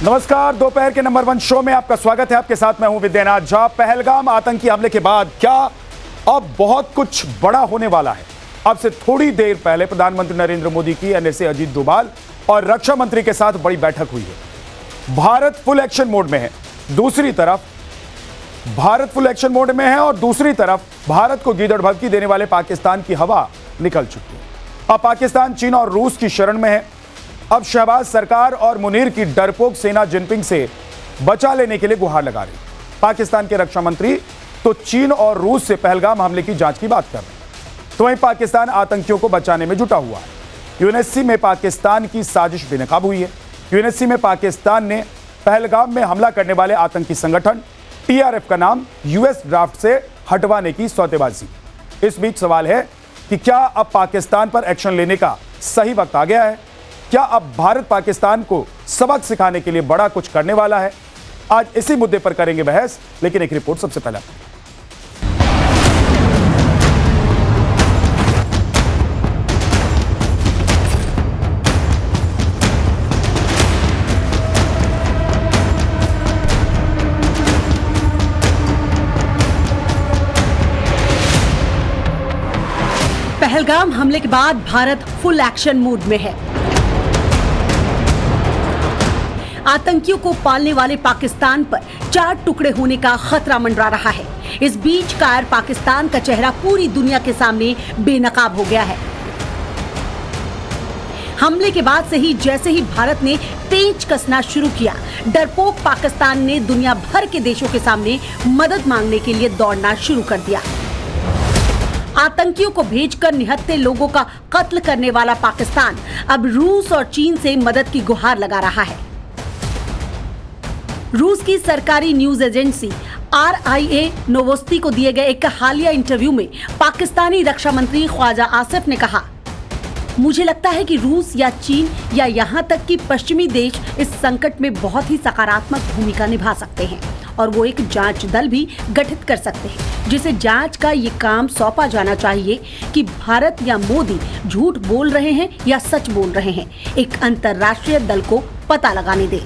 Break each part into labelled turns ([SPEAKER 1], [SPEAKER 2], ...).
[SPEAKER 1] नमस्कार, दोपहर के नंबर 1 शो में आपका स्वागत है। आपके साथ मैं हूं विद्यानाथ झा। पहलगाम आतंकी हमले के बाद क्या अब बहुत कुछ बड़ा होने वाला है? अब से थोड़ी देर पहले प्रधानमंत्री नरेंद्र मोदी की एनएसए अजीत डोभाल और रक्षा मंत्री के साथ बड़ी बैठक हुई है। भारत फुल एक्शन मोड में है। दूसरी तरफ भारत को गीदड़ भभकी देने वाले पाकिस्तान की हवा निकल चुकी है। अब पाकिस्तान चीन और रूस की शरण में है। अब शहबाज सरकार और मुनीर की डरपोक सेना जिनपिंग से बचा लेने के लिए गुहार लगा रही। पाकिस्तान के रक्षा मंत्री तो चीन और रूस से पहलगाम हमले की जांच की बात कर रहे हैं, तो वहीं पाकिस्तान आतंकियों को बचाने में जुटा हुआ है। यूएनएससी में पाकिस्तान की साजिश बेनकाब हुई है। यूएनएससी में पाकिस्तान ने पहलगाम में हमला करने वाले आतंकी संगठन टीआरएफ का नाम यूएस ड्राफ्ट से हटवाने की सौदेबाजी। इस बीच सवाल है कि क्या अब पाकिस्तान पर एक्शन लेने का सही वक्त आ गया है? क्या अब भारत पाकिस्तान को सबक सिखाने के लिए बड़ा कुछ करने वाला है? आज इसी मुद्दे पर करेंगे बहस, लेकिन एक रिपोर्ट सबसे पहले।
[SPEAKER 2] पहलगाम हमले के बाद भारत फुल एक्शन मोड में है। आतंकियों को पालने वाले पाकिस्तान पर 4 टुकड़े होने का खतरा मंडरा रहा है। इस बीच कायर पाकिस्तान का चेहरा पूरी दुनिया के सामने बेनकाब हो गया है। हमले के बाद से ही जैसे ही भारत ने तेज कसना शुरू किया, डरपोक पाकिस्तान ने दुनिया भर के देशों के सामने मदद मांगने के लिए दौड़ना शुरू कर दिया। आतंकियों को भेजकर निहत्थे लोगों का कत्ल करने वाला पाकिस्तान अब रूस और चीन से मदद की गुहार लगा रहा है। रूस की सरकारी न्यूज एजेंसी RIA नोवोस्ती को दिए गए एक हालिया इंटरव्यू में पाकिस्तानी रक्षा मंत्री ख्वाजा आसिफ ने कहा, मुझे लगता है कि रूस या चीन या यहाँ तक कि पश्चिमी देश इस संकट में बहुत ही सकारात्मक भूमिका निभा सकते हैं और वो एक जांच दल भी गठित कर सकते हैं, जिसे जांच का ये काम सौंपा जाना चाहिए कि भारत या मोदी झूठ बोल रहे हैं या सच बोल रहे हैं। एक अंतर्राष्ट्रीय दल को पता लगाने दे।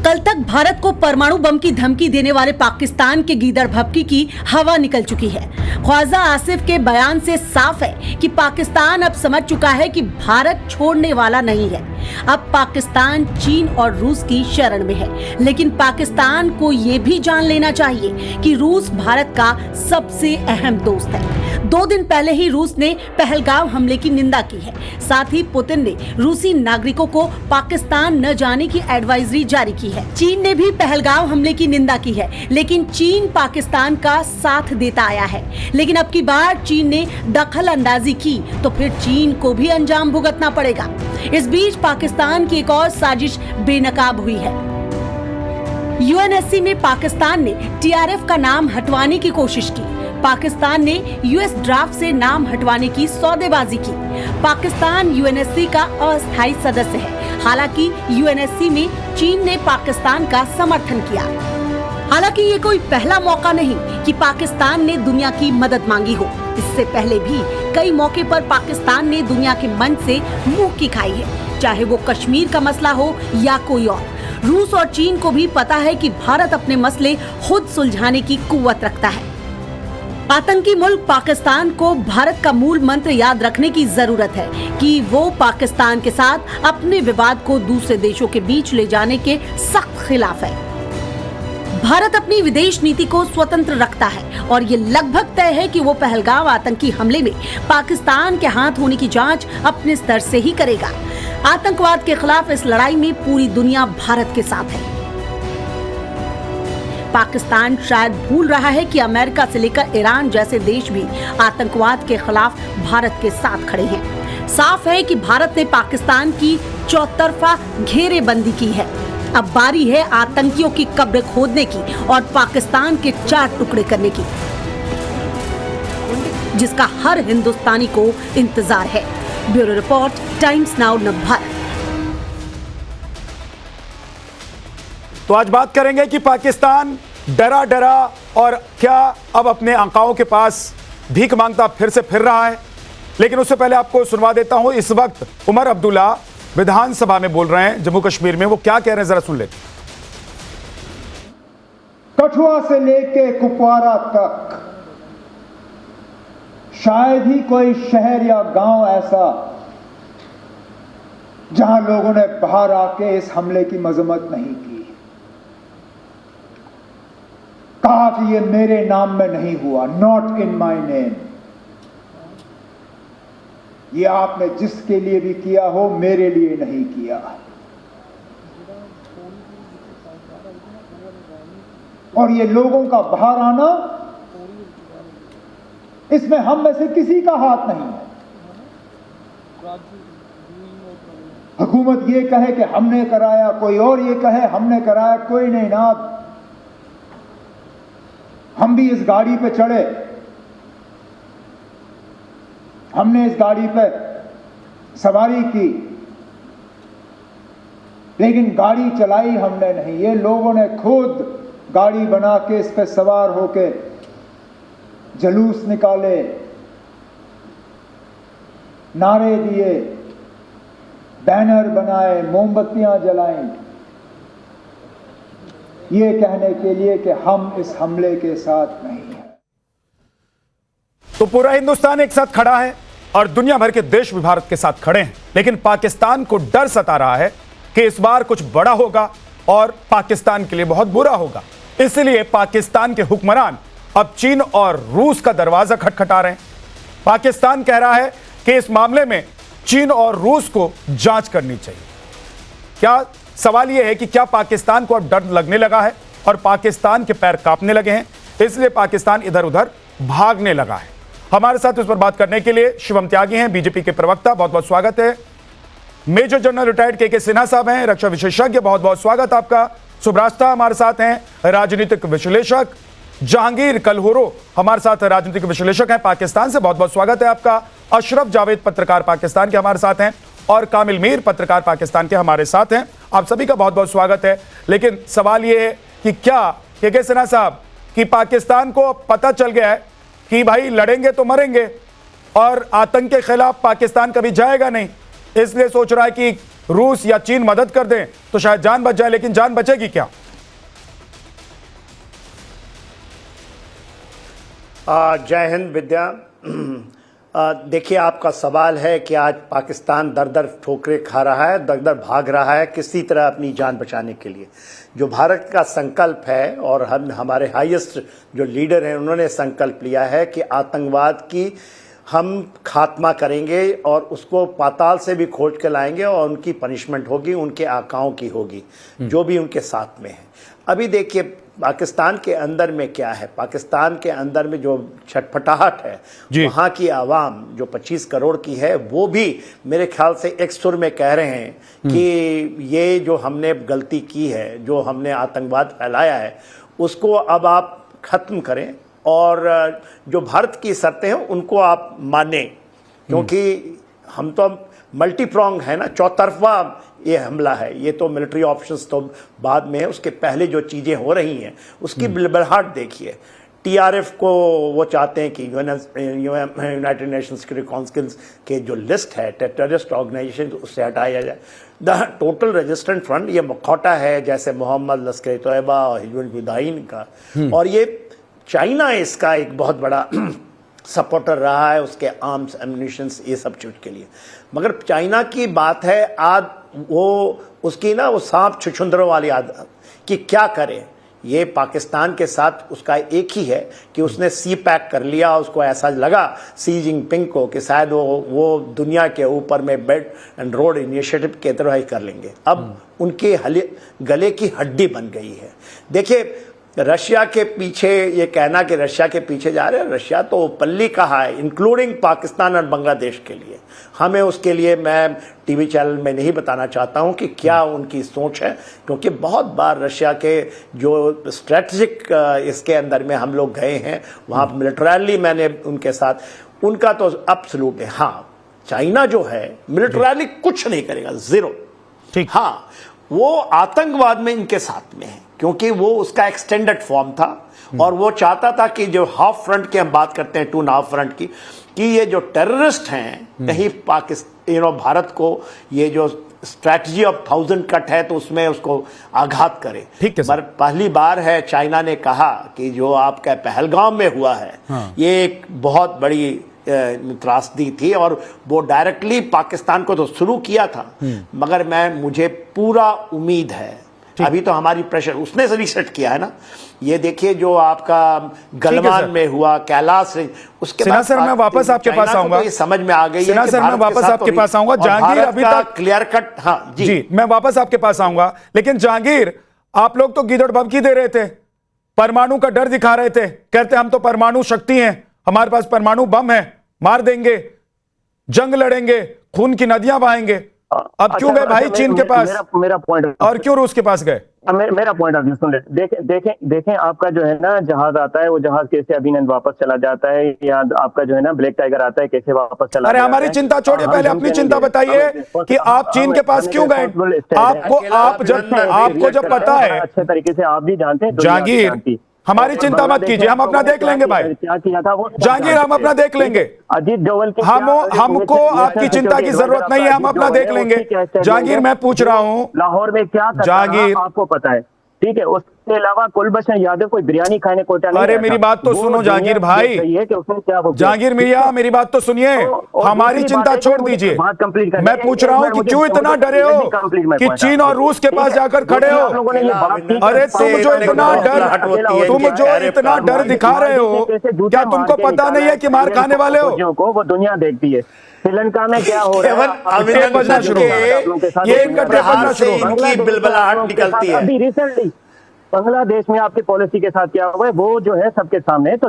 [SPEAKER 2] कल तक भारत को परमाणु बम की धमकी देने वाले पाकिस्तान के गीदड़ भभकी की हवा निकल चुकी है। ख्वाजा आसिफ के बयान से साफ है कि पाकिस्तान अब समझ चुका है कि भारत छोड़ने वाला नहीं है। अब पाकिस्तान चीन और रूस की शरण में है, लेकिन पाकिस्तान को ये भी जान लेना चाहिए कि रूस भारत का सबसे अहम दोस्त है। 2 दिन पहले ही रूस ने पहलगाम हमले की निंदा की है। साथ ही पुतिन ने रूसी नागरिकों को पाकिस्तान न जाने की एडवाइजरी जारी की है। चीन ने भी पहलगाम हमले की निंदा की है, लेकिन चीन पाकिस्तान का साथ देता आया है। लेकिन अब की बार चीन ने दखल अंदाजी की तो फिर चीन को भी अंजाम भुगतना पड़ेगा। इस बीच पाकिस्तान की एक और साजिश बेनकाब हुई है। यूएनएससी में पाकिस्तान ने टीआरएफ का नाम हटवाने की कोशिश की। पाकिस्तान ने यूएस ड्राफ्ट से नाम हटवाने की सौदेबाजी की। पाकिस्तान यूएनएससी का अस्थायी सदस्य है। हालांकि यूएनएससी में चीन ने पाकिस्तान का समर्थन किया। हालांकि ये कोई पहला मौका नहीं कि पाकिस्तान ने दुनिया की मदद मांगी हो। इससे पहले भी कई मौके पर पाकिस्तान ने दुनिया के मंच से मुंह की खाई है, चाहे वो कश्मीर का मसला हो या कोई और। रूस और चीन को भी पता है कि भारत अपने मसले खुद सुलझाने की कुव्वत रखता है। आतंकी मुल्क पाकिस्तान को भारत का मूल मंत्र याद रखने की जरूरत है कि वो पाकिस्तान के साथ अपने विवाद को दूसरे देशों के बीच ले जाने के सख्त खिलाफ है। भारत अपनी विदेश नीति को स्वतंत्र रखता है और ये लगभग तय है कि वो पहलगाम आतंकी हमले में पाकिस्तान के हाथ होने की जांच अपने स्तर से ही करेगा। आतंकवाद के खिलाफ इस लड़ाई में पूरी दुनिया भारत के साथ है। पाकिस्तान शायद भूल रहा है कि अमेरिका से लेकर ईरान जैसे देश भी आतंकवाद के खिलाफ भारत के साथ खड़े हैं। साफ है कि भारत ने पाकिस्तान की चौतरफा घेरेबंदी की है। अब बारी है आतंकियों की कब्र खोदने की और पाकिस्तान के 4 टुकड़े करने की, जिसका हर हिंदुस्तानी को इंतजार है। Bureau report, times now Navbharat.
[SPEAKER 1] तो आज बात करेंगे कि पाकिस्तान डरा और क्या अब अपने आकाओं के पास भीख मांगता फिर से फिर रहा है। लेकिन उससे पहले आपको सुनवा देता हूं, इस वक्त उमर अब्दुल्ला विधानसभा में बोल रहे हैं जम्मू कश्मीर में। वो क्या कह रहे हैं जरा सुन लेते।
[SPEAKER 3] कठुआ से लेके कुपवारा तक शायद ही कोई शहर या गांव ऐसा जहां लोगों ने बाहर आके इस हमले की मजम्मत नहीं की, कहा कि ये मेरे नाम में नहीं हुआ, नॉट इन माय नेम। ये आपने जिसके लिए भी किया हो, मेरे लिए नहीं किया। और ये लोगों का बाहर आना, इसमें हम में से किसी का हाथ नहीं है। हुकूमत ये कहे कि हमने कराया, कोई और ये कहे हमने कराया, कोई नहीं ना। हम भी इस गाड़ी पे चढ़े, हमने इस गाड़ी पे सवारी की, लेकिन गाड़ी चलाई हमने नहीं। ये लोगों ने खुद गाड़ी बना के इस पे सवार होके जुलूस निकाले, नारे दिए, बैनर बनाए, मोमबत्तियां जलाई, ये कहने के लिए कि हम इस हमले के साथ नहीं हैं।
[SPEAKER 1] तो पूरा हिंदुस्तान एक साथ खड़ा है और दुनिया भर के देश भी भारत के साथ खड़े हैं, लेकिन पाकिस्तान को डर सता रहा है कि इस बार कुछ बड़ा होगा और पाकिस्तान के लिए बहुत बुरा होगा। इसलिए पाकिस्तान के हुक्मरान अब चीन और रूस का दरवाजा खटखटा रहे हैं। पाकिस्तान कह रहा है कि इस मामले में चीन और रूस को जांच करनी चाहिए। क्या सवाल यह है कि क्या पाकिस्तान को अब डर लगने लगा है और पाकिस्तान के पैर कांपने लगे हैं, इसलिए पाकिस्तान इधर उधर भागने लगा है। हमारे साथ इस पर बात करने के लिए शिवम त्यागी हैं, बीजेपी के प्रवक्ता, बहुत बहुत स्वागत है। मेजर जनरल रिटायर्ड के सिन्हा साहब हैं, रक्षा विशेषज्ञ, बहुत बहुत स्वागत आपका। सुब्रास्ता हमारे साथ हैं, राजनीतिक विश्लेषक। जहांगीर कलहोरो हमारे साथ राजनीतिक विश्लेषक हैं पाकिस्तान से, बहुत बहुत स्वागत है आपका। अशरफ जावेद पत्रकार पाकिस्तान के हमारे साथ हैं और कामिल मीर पत्रकार पाकिस्तान के हमारे साथ हैं। आप सभी का बहुत बहुत स्वागत है। लेकिन सवाल यह है कि क्या के सिन्हा साहब कि पाकिस्तान को पता चल गया है कि भाई लड़ेंगे तो मरेंगे और आतंक के खिलाफ पाकिस्तान कभी जाएगा नहीं, इसलिए सोच रहा है कि रूस या चीन मदद कर दें तो शायद जान बच जाए, लेकिन जान बचेगी क्या?
[SPEAKER 4] जय हिंद विद्या। देखिए, आपका सवाल है कि आज पाकिस्तान दर दर ठोकरें खा रहा है, दर दर भाग रहा है किसी तरह अपनी जान बचाने के लिए। जो भारत का संकल्प है और हमारे हाईएस्ट जो लीडर हैं उन्होंने संकल्प लिया है कि आतंकवाद की हम खात्मा करेंगे और उसको पाताल से भी खोज के लाएंगे और उनकी पनिशमेंट होगी, उनके आकाओं की होगी जो भी उनके साथ में है। अभी देखिए पाकिस्तान के अंदर में क्या है, पाकिस्तान के अंदर में जो छटपटाहट है, वहाँ की आवाम जो 25 करोड़ की है वो भी मेरे ख्याल से एक सुर में कह रहे हैं कि ये जो हमने गलती की है, जो हमने आतंकवाद फैलाया है, उसको अब आप खत्म करें और जो भारत की शर्तें हैं उनको आप माने, क्योंकि हम तो मल्टीप्रॉन्ग है ना, चौतरफा ये हमला है। ये तो मिलिट्री ऑप्शंस तो बाद में है, उसके पहले जो चीज़ें हो रही हैं उसकी बिलबलाहट देखिए। टीआरएफ को वो चाहते हैं कि यूनाइटेड नेशंस सिक्योरिटी काउंसिल के जो लिस्ट है टेररिस्ट ऑर्गेनाइजेशन उससे हटाया जाए। द टोटल रेजिस्टेंट फ्रंट ये मुखौटा है जैसे मोहम्मद, लश्कर तैयबा और हिजबुल मुजाहिदीन का, और ये चाइना इसका एक बहुत बड़ा सपोर्टर रहा है उसके आर्म्स एम्यूनिशंस ये सब चीज के लिए। मगर चाइना की बात है आज वो उसकी ना वो सांप छुछुंदरों वाली आदत कि क्या करे। ये पाकिस्तान के साथ उसका एक ही है कि उसने सी पैक कर लिया। उसको ऐसा लगा सी जिनपिंग को कि शायद वो दुनिया के ऊपर में बेल्ट एंड रोड इनिशिएटिव के तरह ही कर लेंगे। अब उनके गले की हड्डी बन गई है। देखिए रशिया के पीछे ये कहना कि रशिया के पीछे जा रहे हैं, रशिया तो पल्ली कहा है इंक्लूडिंग पाकिस्तान और बांग्लादेश के लिए। हमें उसके लिए मैं टीवी चैनल में नहीं बताना चाहता हूं कि क्या उनकी सोच है, क्योंकि बहुत बार रशिया के जो स्ट्रेटजिक इसके अंदर में हम लोग गए हैं, वहां मिलिटरली मैंने उनके साथ, उनका तो एब्सोल्यूट है। हाँ, चाइना जो है मिलिटरली कुछ नहीं करेगा, जीरो।
[SPEAKER 1] ठीक।
[SPEAKER 4] हाँ, वो आतंकवाद में इनके साथ में है क्योंकि वो उसका एक्सटेंडेड फॉर्म था और वो चाहता था कि जो हाफ फ्रंट की हम बात करते हैं, 2.5 फ्रंट की, कि ये जो टेररिस्ट हैं कहीं पाकिस्तान भारत को ये जो स्ट्रैटेजी ऑफ 1000 कट है तो उसमें उसको आघात करे।
[SPEAKER 1] ठीक है सर।
[SPEAKER 4] पर पहली बार है चाइना ने कहा कि जो आपका पहलगाम में हुआ है, ये एक बहुत बड़ी त्रासदी थी और वो डायरेक्टली पाकिस्तान को तो शुरू किया था, मगर मुझे पूरा उम्मीद है, अभी तो हमारी प्रेशर उसने से रीसेट किया है ना। ये देखिए जो आपका गलवान में हुआ, कैलाश उसके बाद
[SPEAKER 1] सर मैं वापस आपके पास आऊंगा,
[SPEAKER 4] ये समझ में आ गई है कि
[SPEAKER 1] सर मैं वापस आपके पास आऊंगा। जहांगीर अभी तक
[SPEAKER 4] क्लियर कट, हाँ
[SPEAKER 1] जी मैं वापस आपके पास आऊंगा, लेकिन जहांगीर आप लोग तो गीदड़ भभकी दे रहे थे, परमाणु का डर दिखा रहे थे, कहते हम तो परमाणु शक्ति हैं, हमारे पास परमाणु बम है, मार देंगे, जंग लड़ेंगे, खून की नदियां बहाएंगे। अब क्यों गए भाई चीन के पास?
[SPEAKER 5] मेरा पॉइंट
[SPEAKER 1] और क्यों रूस के पास गए?
[SPEAKER 5] मेरा पॉइंट ऑफ व्यू सुन ले। देखें आपका जो है ना जहाज आता है, वो जहाज कैसे अभिनंदन वापस चला जाता है, या आपका जो है ना ब्लैक टाइगर आता है कैसे वापस चला।
[SPEAKER 1] अरे हमारी चिंता छोड़िए, पहले अपनी चिंता बताइए कि आप चीन के पास क्यों गए? आपको जब पता है,
[SPEAKER 5] अच्छे तरीके से आप भी जानते हैं।
[SPEAKER 1] जहांगीर हमारी चिंता मत कीजिए, हम अपना देख लेंगे भाई।
[SPEAKER 5] क्या किया था वो
[SPEAKER 1] जहांगीर हम अपना देख लेंगे,
[SPEAKER 5] अजीत डोवल के
[SPEAKER 1] हमको आपकी चिंता की जरूरत नहीं है, हम अपना देख लेंगे। जहांगीर मैं पूछ रहा हूं
[SPEAKER 5] लाहौर में क्या
[SPEAKER 1] जहांगीर
[SPEAKER 5] आपको पता है, ठीक है। उसके अलावा कुलभूषण यादव कोई बिरयानी खाने कोटा नहीं।
[SPEAKER 1] अरे मेरी बात तो सुनो जहांगीर भाई, जहांगीर मियां मेरी बात तो सुनिए, हमारी चिंता छोड़ दीजिए। मैं पूछ रहा हूं कि क्यों इतना डरे हो कि चीन और रूस के पास जाकर खड़े हो? अरे तुम जो इतना डर दिखा रहे हो, क्या तुमको पता नहीं है कि मार खाने वाले हो?
[SPEAKER 5] वो दुनिया देखती है। श्रीलंका में क्या हो रहा है,
[SPEAKER 1] बजना शुरू, ये बजना शुरू,
[SPEAKER 4] इनकी बिलबलाहट निकलती है।
[SPEAKER 5] अभी रिसेंटली बांग्लादेश में आपकी पॉलिसी के साथ क्या हुआ है वो जो है सबके सामने है। तो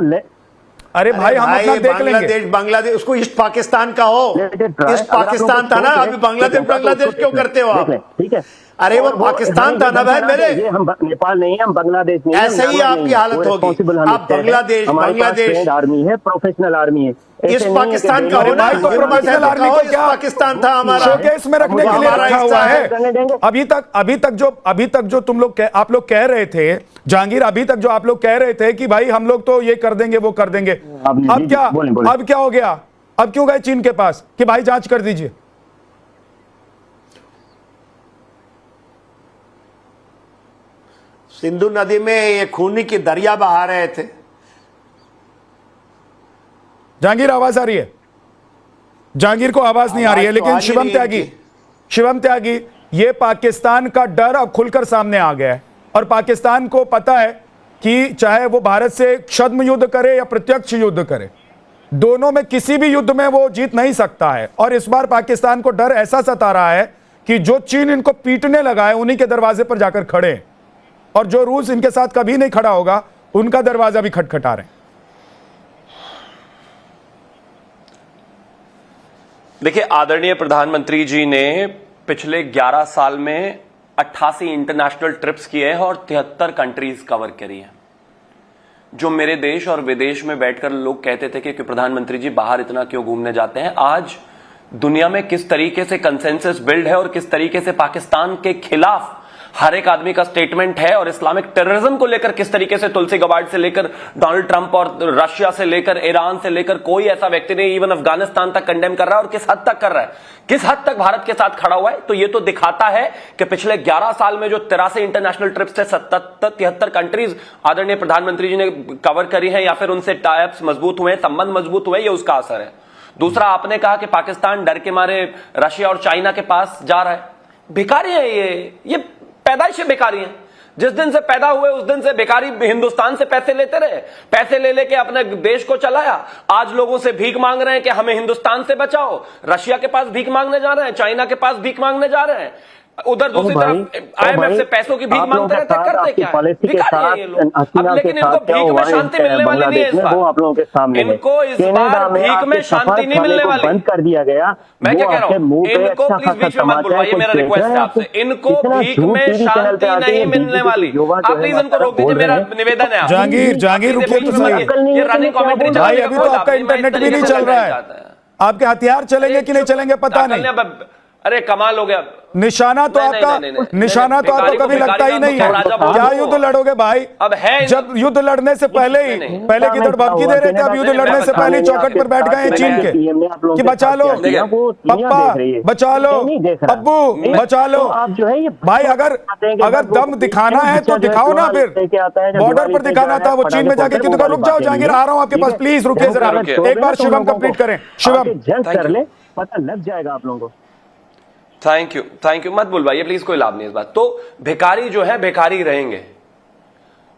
[SPEAKER 1] अरे भाई हम अपना देख लेंगे।
[SPEAKER 4] बांग्लादेश उसको ईस्ट पाकिस्तान का हो, ईस्ट पाकिस्तान था ना, अभी बांग्लादेश क्यों करते हो आप?
[SPEAKER 5] ठीक है,
[SPEAKER 4] अरे वो पाकिस्तान था ना भाई मेरे,
[SPEAKER 5] ये हम नेपाल नहीं है, हम बांग्लादेश नहीं है।
[SPEAKER 4] ऐसे ही आपकी हालत होगी। आप बांग्लादेश
[SPEAKER 5] आर्मी है, प्रोफेशनल आर्मी है,
[SPEAKER 4] इस पाकिस्तान का हो ना,
[SPEAKER 1] तो प्रोफेशनल आर्मी को क्या
[SPEAKER 4] पाकिस्तान था हमारा,
[SPEAKER 1] शोकेस में रखने के लिए रखा हुआ है। अभी तक जो आप लोग कह रहे थे जहांगीर, अभी तक जो आप लोग कह रहे थे कि भाई हम लोग तो ये कर देंगे वो कर देंगे, अब क्या हो गया? अब क्यों गए चीन के पास कि भाई जांच कर दीजिए?
[SPEAKER 4] सिंधु नदी में ये खूनी की दरिया बहा रहे थे।
[SPEAKER 1] जहांगीर आवाज आ रही है? जहांगीर को आवाज नहीं आ रही है, लेकिन शिवम त्यागी ये पाकिस्तान का डर अब खुलकर सामने आ गया है और पाकिस्तान को पता है कि चाहे वो भारत से छद्म युद्ध करे या प्रत्यक्ष युद्ध करे, दोनों में किसी भी युद्ध में वो जीत नहीं सकता है। और इस बार पाकिस्तान को डर ऐसा सता रहा है कि जो चीन इनको पीटने लगा है उन्हीं के दरवाजे पर जाकर खड़े हैं, और जो रूस इनके साथ कभी नहीं खड़ा होगा उनका दरवाजा भी खटखटा रहे हैं।
[SPEAKER 6] देखिए, आदरणीय प्रधानमंत्री जी ने पिछले 11 साल में 88 इंटरनेशनल ट्रिप्स किए हैं और 73 कंट्रीज कवर करी हैं। जो मेरे देश और विदेश में बैठकर लोग कहते थे कि प्रधानमंत्री जी बाहर इतना क्यों घूमने जाते हैं, आज दुनिया में किस तरीके से कंसेंसस बिल्ड है और किस तरीके से पाकिस्तान के खिलाफ हर एक आदमी का स्टेटमेंट है, और इस्लामिक टेररिज्म को लेकर किस तरीके से तुलसी गबार्ड से लेकर डोनाल्ड ट्रंप और रशिया से लेकर ईरान से लेकर कोई ऐसा व्यक्ति नहीं, इवन अफगानिस्तान तक कंडेम कर रहा है, और किस हद तक कर रहा है, किस हद तक भारत के साथ खड़ा हुआ है। तो ये तो दिखाता है कि पिछले 11 साल में जो 83 इंटरनेशनल ट्रिप्स थे, 73 कंट्रीज आदरणीय प्रधानमंत्री जी ने कवर करी है, या फिर उनसे टाइप्स मजबूत हुए, संबंध मजबूत हुए, ये उसका असर है। दूसरा, आपने कहा कि पाकिस्तान डर के मारे रशिया और चाइना के पास जा रहा है। भिखारी है ये पैदाइश बेकारी है। जिस दिन से पैदा हुए उस दिन से बेकारी हिंदुस्तान से पैसे लेते रहे, पैसे ले लेके अपने देश को चलाया। आज लोगों से भीख मांग रहे हैं कि हमें हिंदुस्तान से बचाओ, रशिया के पास भीख मांगने जा रहे हैं, चाइना के पास भीख मांगने जा रहे हैं, उधर दूसरी तरफ आईएमएफ से पैसों की भीख मांगते रहते, करते क्या है? भिखारी हैं ये लोग। अब लेकिन इनको भीख में शांति मिलने वाली नहीं है इस बार,
[SPEAKER 5] आप लोगों के सामने
[SPEAKER 6] इनको इस बार भीख में शांति नहीं मिलने वाली।
[SPEAKER 5] बंद कर दिया गया।
[SPEAKER 6] मैं क्या कह रहा हूँ, इनको प्लीज बीच में मत बुलवाइए, मेरा रिक्वेस्ट है आपसे, इनको भीख में शांति नहीं मिलने वाली। आप प्लीज इनको रोक दीजिए, मेरा निवेदन है।
[SPEAKER 1] जहांगीर रुकिए तो सही।
[SPEAKER 6] ये रनिंग कमेंट्री
[SPEAKER 1] भाई अभी तो आपका इंटरनेट भी नहीं चल रहा है, आपके हथियार चलेंगे कि नहीं चलेंगे पता नहीं।
[SPEAKER 6] अरे कमाल हो गया।
[SPEAKER 1] निशाना तो आपका निशाना तो आपको कभी लगता ही नहीं है। क्या युद्ध लड़ोगे भाई?
[SPEAKER 6] अब है
[SPEAKER 1] जब युद्ध लड़ने से पहले ही पहले गीदड़ भभकी दे रहे थे, अब युद्ध लड़ने से पहले चौखट पर बैठ गए चीन के कि बचा लो पप्पा, बचा लो अब्बू, बचा लो। भाई अगर दम दिखाना है तो दिखाओ ना, फिर बॉर्डर पर दिखाना था। वो चीन में जाके क्यों? रुक जाओ जहांगीर, आ रहा हूं आपके पास, प्लीज रुकिए जरा, एक बार शिवम कंप्लीट करें। शिवम
[SPEAKER 5] कर ले, पता लग जाएगा आप लोगों को।
[SPEAKER 6] थैंक यू, मत बुलवाइए प्लीज, कोई लाभ नहीं इस बात। तो भिखारी जो है भिखारी रहेंगे।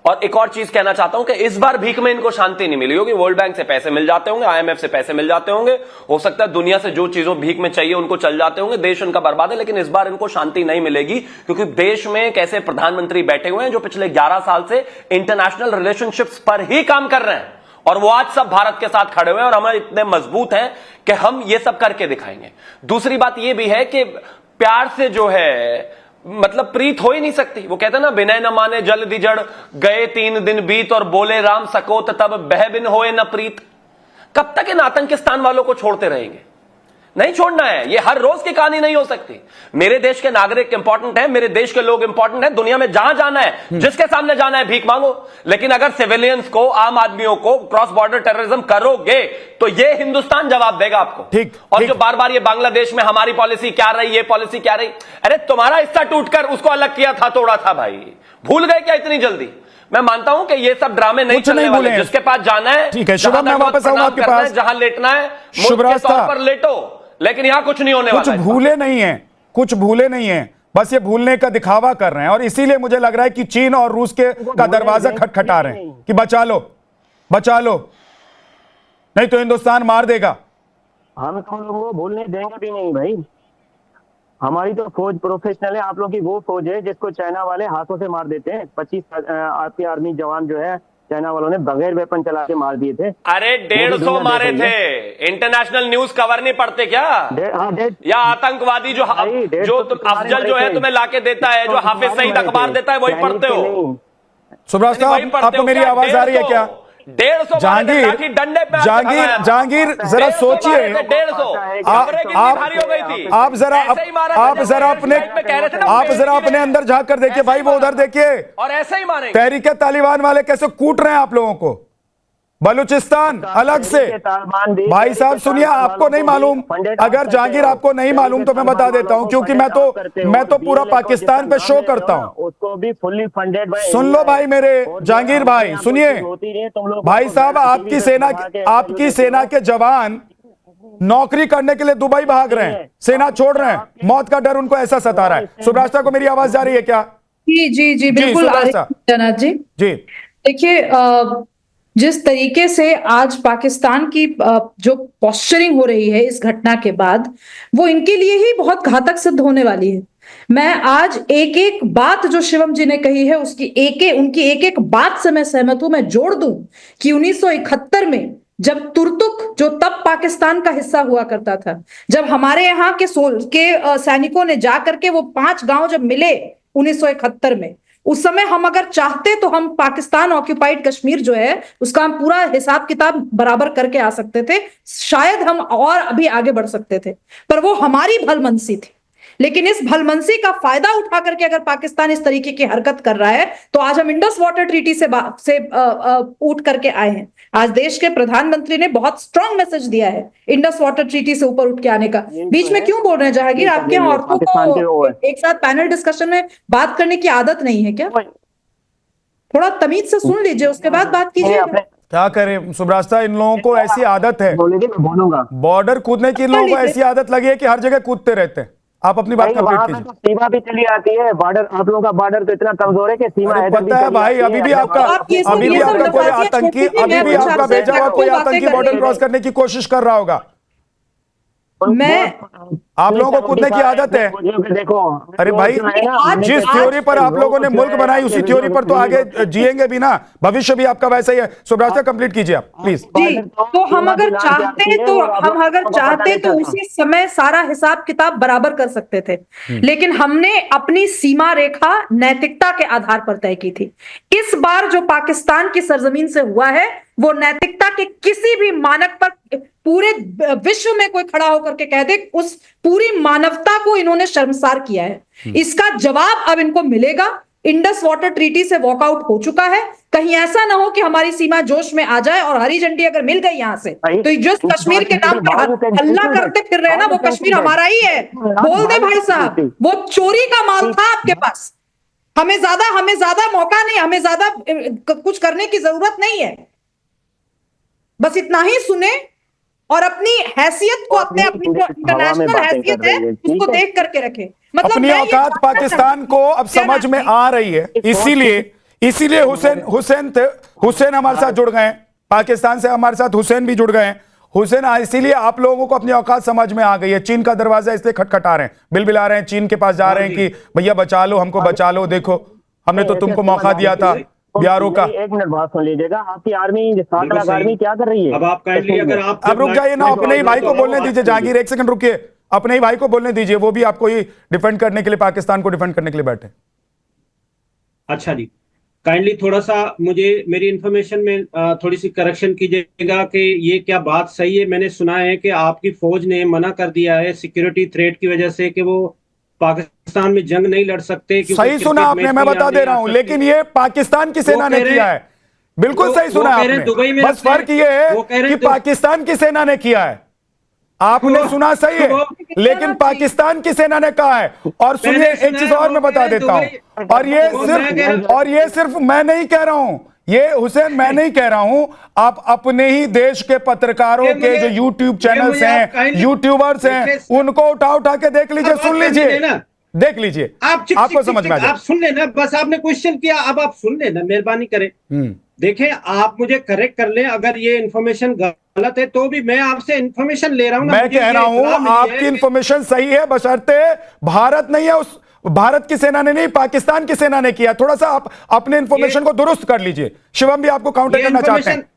[SPEAKER 6] और एक और चीज कहना चाहता हूं कि इस बार भीख में इनको शांति नहीं मिली होगी। वर्ल्ड बैंक से पैसे मिल जाते होंगे, IMF से पैसे मिल जाते होंगे, हो सकता है दुनिया से जो चीजों भीख में चाहिए उनको चल जाते होंगे, देश उनका बर्बाद है, लेकिन इस बार इनको शांति नहीं मिलेगी, क्योंकि देश में एक ऐसे प्रधानमंत्री बैठे हुए हैं जो पिछले 11 साल से इंटरनेशनल रिलेशनशिप्स पर ही काम कर रहे हैं, और वो आज सब भारत के साथ खड़े हुए हैं और हम इतने मजबूत हैं कि हम ये सब करके दिखाएंगे। दूसरी बात ये भी है कि प्यार से जो है मतलब प्रीत हो ही नहीं सकती। वो कहते हैं ना, विनय न माने जल दिजड़, गए 3 दिन बीत और बोले राम सकोत तब बह बिन होए न प्रीत। कब तक इन आतंकिस्तान वालों को छोड़ते रहेंगे? नहीं छोड़ना है। ये हर रोज की कहानी नहीं हो सकती। मेरे देश के नागरिक इंपॉर्टेंट है, मेरे देश के लोग इंपॉर्टेंट है, दुनिया में जहां जाना है, जिसके सामने जाना है, भीख मांगो। लेकिन अगर सिविलियंस को, आम आदमियों को क्रॉस बॉर्डर टेररिज्म करोगे तो ये हिंदुस्तान जवाब देगा आपको।
[SPEAKER 1] ठीक,
[SPEAKER 6] और जो बार बार ये बांग्लादेश में हमारी पॉलिसी क्या रही, ये पॉलिसी क्या रही, अरे तुम्हारा हिस्सा टूटकर उसको अलग किया था, तोड़ा था भाई, भूल गए क्या इतनी जल्दी? मैं मानता हूं कि ये सब ड्रामे नहीं चलने वाले। जिसके पास जाना है,
[SPEAKER 1] ठीक है शुभम, मैं वापस आऊंगा आपके पास।
[SPEAKER 6] जहां लेटना है मुल्क के तौर पर लेटो, लेकिन यहां कुछ नहीं होने वाला।
[SPEAKER 1] कुछ भूले नहीं है, कुछ भूले नहीं है, बस ये भूलने का दिखावा कर रहे हैं। और इसीलिए मुझे लग रहा है कि चीन और रूस का दरवाजा खटखटा रहे हैं कि बचा लो, बचा लो, नहीं तो हिंदुस्तान मार देगा।
[SPEAKER 5] हम तो लोगों को भूलने देंगे भी नहीं भाई। हमारी तो फौज प्रोफेशनल है, आप लोगों की वो फौज है जिसको चाइना वाले हाथों से मार देते हैं। 25 आपके आर्मी जवान जो है चाइना वालों ने बगैर वेपन चला के मार दिए थे।
[SPEAKER 6] अरे 150 मारे थे। इंटरनेशनल न्यूज कवर नहीं पढ़ते क्या? या आतंकवादी जो अफजल जो है तुम्हें लाके देता है, जो हाफिज सईद अखबार देता है, वही पढ़ते हो?
[SPEAKER 1] सुब्राज साहब, आपको मेरी आवाज आ रही है क्या?
[SPEAKER 6] 150
[SPEAKER 1] जहांगीर जरा सोचिए, आप जरा अपने अंदर झांक कर देखिए भाई, वो उधर देखिए,
[SPEAKER 6] और ऐसे ही मारेंगे।
[SPEAKER 1] तहरीक तालिबान वाले कैसे कूट रहे हैं आप लोगों को, बलूचिस्तान अलग से। भाई साहब सुनिए, आपको नहीं मालूम, अगर जहांगीर आपको नहीं मालूम तो मैं बता देता हूं, क्योंकि मैं तो पूरा पाकिस्तान पे शो करता हूं।
[SPEAKER 5] उसको भी फुल्ली फंडेड।
[SPEAKER 1] सुन लो भाई मेरे जहांगीर भाई, सुनिए भाई साहब, आपकी सेना के जवान नौकरी करने के लिए दुबई भाग रहे हैं, सेना छोड़ रहे हैं, मौत का डर उनको ऐसा सता रहा है। सुब्रास्ता को मेरी आवाज जा रही है क्या?
[SPEAKER 7] जी बिल्कुल आ रही है जनाब जी। देखिए, जिस तरीके से आज पाकिस्तान की जो पोस्चरिंग हो रही है इस घटना के बाद, वो इनके लिए ही बहुत घातक सिद्ध होने वाली है। मैं आज एक एक बात जो शिवम जी ने कही है उनकी एक एक बात से मैं सहमत हूं। मैं जोड़ दूं कि 1971 में जब तुर्तुक, जो तब पाकिस्तान का हिस्सा हुआ करता था, जब हमारे यहाँ के सैनिकों ने जाकर के वो 5 गांव जब मिले 1971 में, उस समय हम अगर चाहते तो हम पाकिस्तान ऑक्यूपाइड कश्मीर जो है उसका हम पूरा हिसाब किताब बराबर करके आ सकते थे, शायद हम और अभी आगे बढ़ सकते थे, पर वो हमारी भलमनसी थी। लेकिन इस भलमनसी का फायदा उठा करके अगर पाकिस्तान इस तरीके की हरकत कर रहा है, तो आज हम इंडस वाटर ट्रीटी से उठ करके आए हैं। आज देश के प्रधानमंत्री ने बहुत स्ट्रांग मैसेज दिया है इंडस वाटर ट्रीटी से ऊपर उठ के आने का। बीच में क्यों बोल रहे हैं जहांगीर? आपके यहाँ औरतों को एक साथ पैनल डिस्कशन में बात करने की आदत नहीं है क्या? थोड़ा तमीज से सुन लीजिए, उसके बाद बात कीजिए।
[SPEAKER 1] क्या करें सुब्रास्ता, इन लोगों को ऐसी आदत है, बॉर्डर कूदने की इन लोगों को ऐसी आदत लगी है कि हर जगह कूदते रहते हैं। आप अपनी बात कंप्लीट कीजिए।
[SPEAKER 5] तो सीमा भी चली आती है, बॉर्डर, आप लोगों का बॉर्डर तो इतना कमजोर है कि सीमा
[SPEAKER 1] पता है भाई, अभी भी आपका कोई आतंकी, अभी भी आपका भेजा हुआ कोई आतंकी बॉर्डर क्रॉस करने की कोशिश कर रहा होगा। आप लोगों को कूदने की आदत है।
[SPEAKER 5] देखो,
[SPEAKER 1] अरे भाई, जिस थ्योरी पर आप लोगों ने मुल्क बनाई उसी थ्योरी पर तो आगे जिएंगे भी ना, भविष्य भी आपका वैसा ही है। सुब्रास्ता कंप्लीट कीजिए आप प्लीज।
[SPEAKER 7] तो हम अगर चाहते तो उसी समय सारा हिसाब किताब बराबर कर सकते थे, लेकिन हमने अपनी सीमा रेखा नैतिकता के आधार पर तय की थी। इस बार जो पाकिस्तान की सरजमीन से हुआ है, वो नैतिकता के किसी भी मानक पर पूरे विश्व में कोई खड़ा होकर के कह दे, उस पूरी मानवता को इन्होंने शर्मसार किया है। इसका जवाब अब इनको मिलेगा। इंडस वाटर ट्रीटी से वॉकआउट हो चुका है। कहीं ऐसा ना हो कि हमारी सीमा जोश में आ जाए और हरी झंडी अगर मिल गई यहां से, तो जो कश्मीर के नाम पर हल्ला करते फिर रहे ना, वो कश्मीर हमारा ही है। बोल दे भाई साहब, वो चोरी का माल था आपके पास। हमें ज्यादा मौका नहीं, हमें ज्यादा कुछ करने की जरूरत नहीं है। बस इतना ही सुने और अपनी हैसियत को, अपनी इंटरनेशनल हैसियत है उसको देख करके रखे। मतलब
[SPEAKER 1] अपनी औकात पाकिस्तान को अब समझ में आ रही है। इसीलिए हुसैन हमारे साथ जुड़ गए हैं, पाकिस्तान से हमारे साथ हुसैन भी जुड़ गए हैं। हुसैन, इसीलिए आप लोगों को अपनी औकात समझ में आ गई है। चीन का दरवाजा इसलिए खटखटा रहे हैं, बिलबिला रहे हैं, चीन के पास जा रहे हैं कि भैया बचा लो, हमको बचा लो, देखो हमने तो तुमको मौका दिया था बिहारों का।
[SPEAKER 5] एक मिनट बात सुन लीजिएगा। आपकी आर्मी 7 लाख आर्मी क्या कर रही है?
[SPEAKER 8] अब आप काइंडली अगर आप
[SPEAKER 1] अब रुक जाइए ना, अपने ही भाई को बोलने दीजिए। जहांगीर, एक सेकंड रुकिए, अपने ही भाई को बोलने दीजिए। वो भी आपको ही डिफेंड करने के लिए, पाकिस्तान को डिफेंड करने के लिए बैठे।
[SPEAKER 8] अच्छा जी, काइंडली थोड़ा सा मुझे मेरी इंफॉर्मेशन में थोड़ी सी करेक्शन कीजिएगा कि ये क्या बात सही है। मैंने सुना है कि आपकी फौज ने मना कर दिया है सिक्योरिटी थ्रेट की वजह से कि वो पाकिस्तान में जंग नहीं लड़ सकते।
[SPEAKER 1] सही सुना आपने, मैं बता दे रहा हूं, लेकिन ये पाकिस्तान की सेना ने किया है। बिल्कुल सही सुना आपने, बस फर्क ये है कि पाकिस्तान की सेना ने किया है। आपने सुना सही है, लेकिन पाकिस्तान की सेना ने कहा है। और सुनिए, एक चीज और मैं बता देता हूं, और ये सिर्फ मैं नहीं कह रहा हूं, ये हुसैन मैं नहीं कह रहा हूं, आप अपने ही देश के पत्रकारों के जो यूट्यूब चैनल्स हैं, यूट्यूबर्स हैं, उनको उठा के देख लीजिए, सुन लीजिए, देख लीजिए, आपको समझ में आ जाए।
[SPEAKER 8] आप सुन लेना, बस आपने क्वेश्चन किया, अब आप सुन लेना, मेहरबानी करें। देखें, आप मुझे करेक्ट कर लें अगर ये इन्फॉर्मेशन गलत है, तो भी मैं आपसे इन्फॉर्मेशन ले रहा हूं।
[SPEAKER 1] मैं कह रहा हूं आपकी इन्फॉर्मेशन सही है, बशर्ते भारत नहीं है, उस भारत की सेना ने नहीं, पाकिस्तान की सेना ने किया। थोड़ा सा आप अपने इन्फॉर्मेशन को दुरुस्त कर लीजिए। शिवम भी आपको काउंटर करना चाहते हैं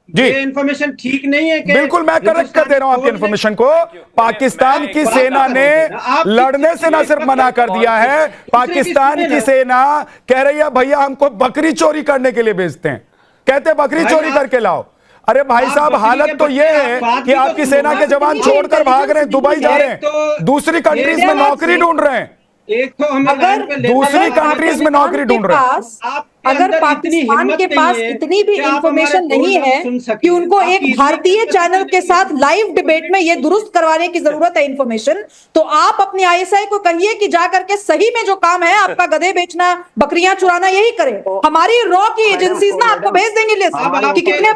[SPEAKER 1] जी।
[SPEAKER 8] ये इन्फॉर्मेशन ठीक नहीं है कि
[SPEAKER 1] बिल्कुल, मैं करेक्ट कर दे रहा हूं आपकी इन्फॉर्मेशन को। पाकिस्तान की सेना ने लड़ने से ना सिर्फ मना कर दिया है, पाकिस्तान की सेना कह रही है भैया हमको बकरी चोरी करने के लिए भेजते हैं, कहते बकरी चोरी करके लाओ। अरे भाई साहब, हालत तो ये है कि आपकी सेना के जवान छोड़कर भाग रहे हैं, दुबई जा रहे हैं, दूसरी कंट्रीज में नौकरी ढूंढ रहे हैं,
[SPEAKER 8] एक तो हमें
[SPEAKER 1] दूसरी कंट्रीज में नौकरी ढूंढ रहे हैं।
[SPEAKER 7] अगर पाकिस्तान के पास इतनी भी इंफॉर्मेशन नहीं है कि उनको एक भारतीय चैनल के साथ लाइव डिबेट में ये दुरुस्त करवाने की जरूरत है इंफॉर्मेशन, तो आप अपनी आईएसआई को कहिए कि जाकर के सही में जो काम है आपका, गधे बेचना, बकरियां चुराना, यही करे। हमारी रॉ की एजेंसीज ना आपको भेज देंगे लिस्ट कि कितने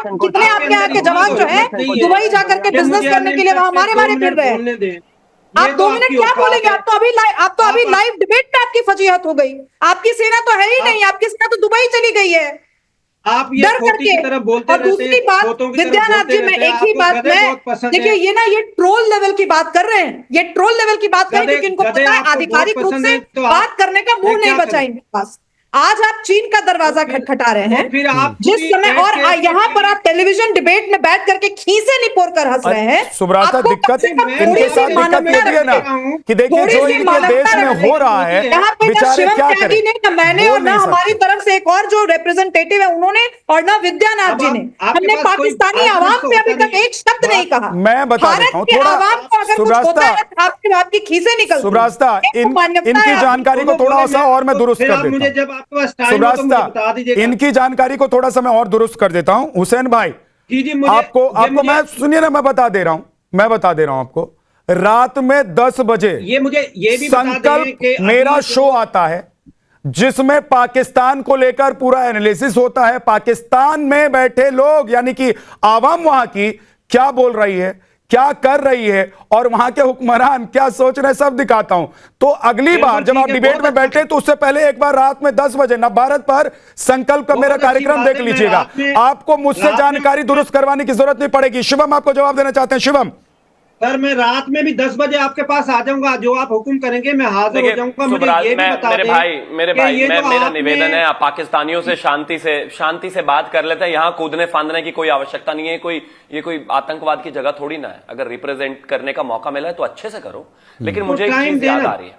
[SPEAKER 7] आपके यहाँ के जवान जो है दुबई जाकर के बिजनेस करने के लिए वहां मारे फिर रहे हैं। आप 2 मिनट क्या बोलेंगे? आप तो अभी लाइव डिबेट में आपकी फजीहत हो गई। आपकी सेना तो है ही नहीं, आपकी सेना तो दुबई चली गई है
[SPEAKER 8] आप ये
[SPEAKER 7] डर करके। और दूसरी बात, विद्यानाथ जी, मैं एक ही बात में देखिए, ये ट्रोल लेवल की बात कर रहे हैं, ये ट्रोल लेवल की बात कर रहे हैं, क्योंकि इनको पता है आधिकारिक रूप से बात करने का मुंह नहीं बचा इनके पास। आज आप चीन का दरवाजा खटखटा रहे हैं जिस समय, और यहाँ पर आप टेलीविजन डिबेट में बैठ करके खीसे निपोर कर हंस रहे हैं।
[SPEAKER 1] सुब्रता, दिक्कत इनके साथ दिक्कत ये है ना कि देखिए जो इनके देश में हो रहा है,
[SPEAKER 7] यहाँ पे ना
[SPEAKER 1] बेचारे
[SPEAKER 7] शिवम
[SPEAKER 1] क्या
[SPEAKER 7] त्यागी
[SPEAKER 1] करें,
[SPEAKER 7] ने, ना मैंने और ना हमारी तरफ से एक और जो रिप्रेजेंटेटिव है उन्होंने, और ना विद्यानाथ जी ने, हमने पाकिस्तानी आवाम पे अभी तक एक शब्द नहीं कहा।
[SPEAKER 1] मैं बता देता हूँ थोड़ा,
[SPEAKER 7] आपकी खीसे निकल।
[SPEAKER 1] सुब्रता, इनकी जानकारी को थोड़ा सा और मैं दुरुस्त कर देता हूँ। सुब्रता, इनकी जानकारी को थोड़ा सा मैं और दुरुस्त कर देता हूं। हुसैन भाई, आपको मैं सुनिए ना, मैं बता दे रहा हूं आपको। रात में 10 बजे
[SPEAKER 8] ये भी
[SPEAKER 1] संकल्प मेरा शो आता है, जिसमें पाकिस्तान को लेकर पूरा एनालिसिस होता है। पाकिस्तान में बैठे लोग, यानी कि आवाम वहां की क्या बोल रही है, क्या कर रही है, और वहां के हुक्मरान क्या सोच रहे हैं, सब दिखाता हूं। तो अगली बार जब आप डिबेट में बैठे, तो उससे पहले एक बार रात में 10 बजे नव भारत पर संकल्प का मेरा कार्यक्रम देख लीजिएगा। आपको मुझसे जानकारी दुरुस्त करवाने की जरूरत नहीं पड़ेगी। शिवम आपको जवाब देना चाहते हैं। शिवम
[SPEAKER 8] सर, मैं रात में भी 10 बजे आपके पास आ जाऊंगा, जो आप हुक्म करेंगे मैं हाजिर हो जाऊंगा। मुझे ये भी बता दें
[SPEAKER 6] मेरे भाई मेरा निवेदन है, आप पाकिस्तानियों से शांति से बात कर लेते हैं। यहाँ कूदने फांदने की कोई आवश्यकता नहीं है। ये कोई आतंकवाद की जगह थोड़ी ना है। अगर रिप्रेजेंट करने का मौका मिला है तो अच्छे से करो। लेकिन मुझे एक चीज याद आ रही है।